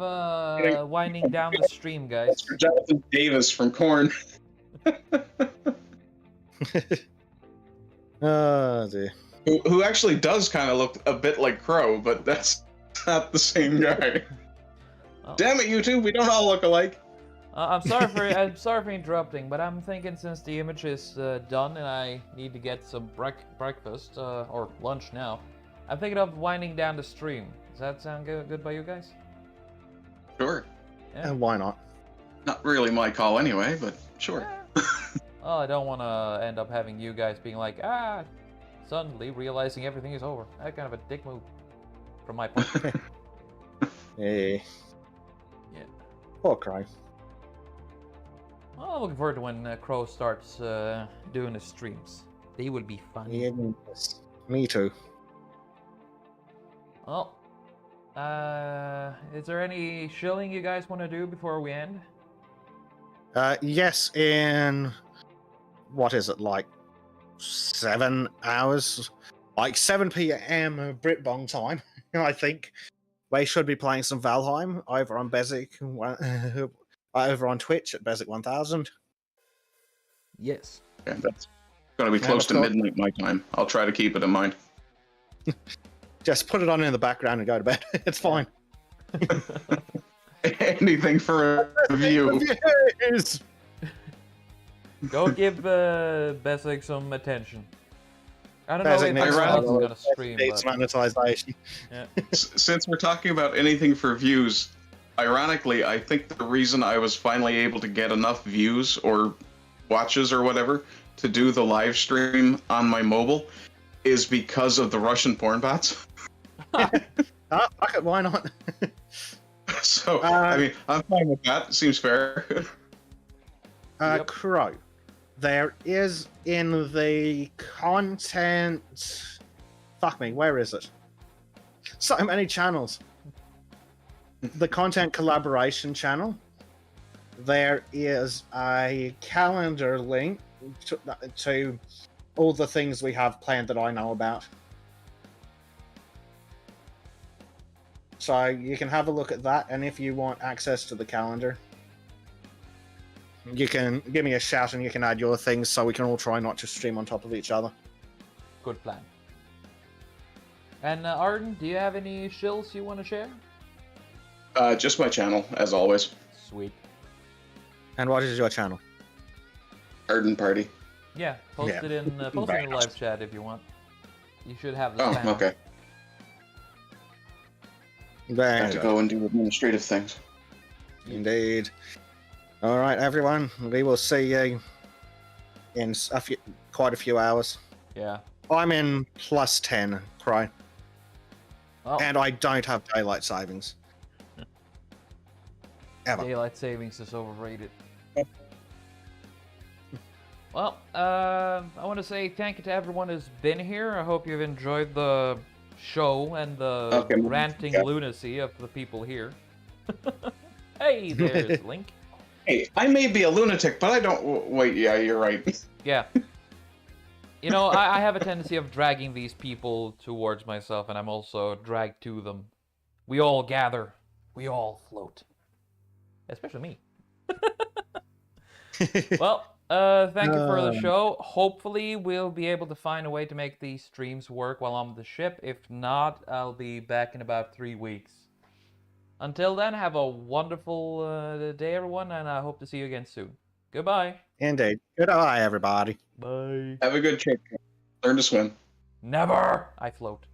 winding down the stream, guys. That's for Jonathan Davis from Korn. Oh dear. Who actually does kind of look a bit like Crow, but that's not the same guy. Oh. Damn it, you two! We don't all look alike. I'm sorry for interrupting, but I'm thinking since the image is done and I need to get some breakfast or lunch now, I'm thinking of winding down the stream. Does that sound good by you guys? Sure. Yeah. And why not? Not really my call anyway, but sure. Oh, I don't want to end up having you guys being like, suddenly realizing everything is over. That kind of a dick move from my part. Hey. Yeah. Poor Crow. Well, I'm looking forward to when Crow starts doing his streams. They will be fun. Yes. Me too. Well, is there any shilling you guys want to do before we end? Yes, in what is it, like 7 hours? Like 7 p.m. Britbong time, I think. We should be playing some Valheim over on Bezic, over on Twitch at Bezic 1000. Yes. Yeah, that's going to be close to midnight my time. I'll try to keep it in mind. Just put it on in the background and go to bed. It's fine. Anything for a review. Go give Besic some attention. I don't know Bezic if needs anyone else is to- gonna stream, It's but monetization. yeah. Since we're talking about anything for views, ironically, I think the reason I was finally able to get enough views or watches or whatever to do the live stream on my mobile is because of the Russian porn bots. Ah, fuck it, why not? So, I mean, I'm fine with that. Seems fair. Yep. Crow. There is in the content. Fuck me, where is it? So many channels. The content collaboration channel. There is a calendar link to all the things we have planned that I know about. So you can have a look at that, and if you want access to the calendar, you can give me a shout and you can add your things so we can all try not to stream on top of each other. Good plan. And Arden, do you have any shills you want to share? Just my channel, as always. Sweet. And what is your channel? Arden Party. Yeah, post Yeah. it in the live chat if you want. You should have the Oh, spam. okay. I have to go and do administrative things. Indeed. All right, everyone. We will see you in quite a few hours. Yeah. I'm in +10, Crow. Oh, And I don't have daylight savings. Ever. daylight savings is overrated. Well, I want to say thank you to everyone who's been here. I hope you've enjoyed the show and the ranting lunacy of the people here. Hey, there's Link. Hey, I may be a lunatic, but I don't... Wait, yeah, you're right. Yeah. You know, I have a tendency of dragging these people towards myself, and I'm also dragged to them. We all gather. We all float. Especially me. Well, thank you for the show. Hopefully, we'll be able to find a way to make these streams work while I'm on the ship. If not, I'll be back in about 3 weeks. Until then, have a wonderful day, everyone, and I hope to see you again soon. Goodbye. Indeed. Goodbye, everybody. Bye. Have a good trip. Learn to swim. Never! I float.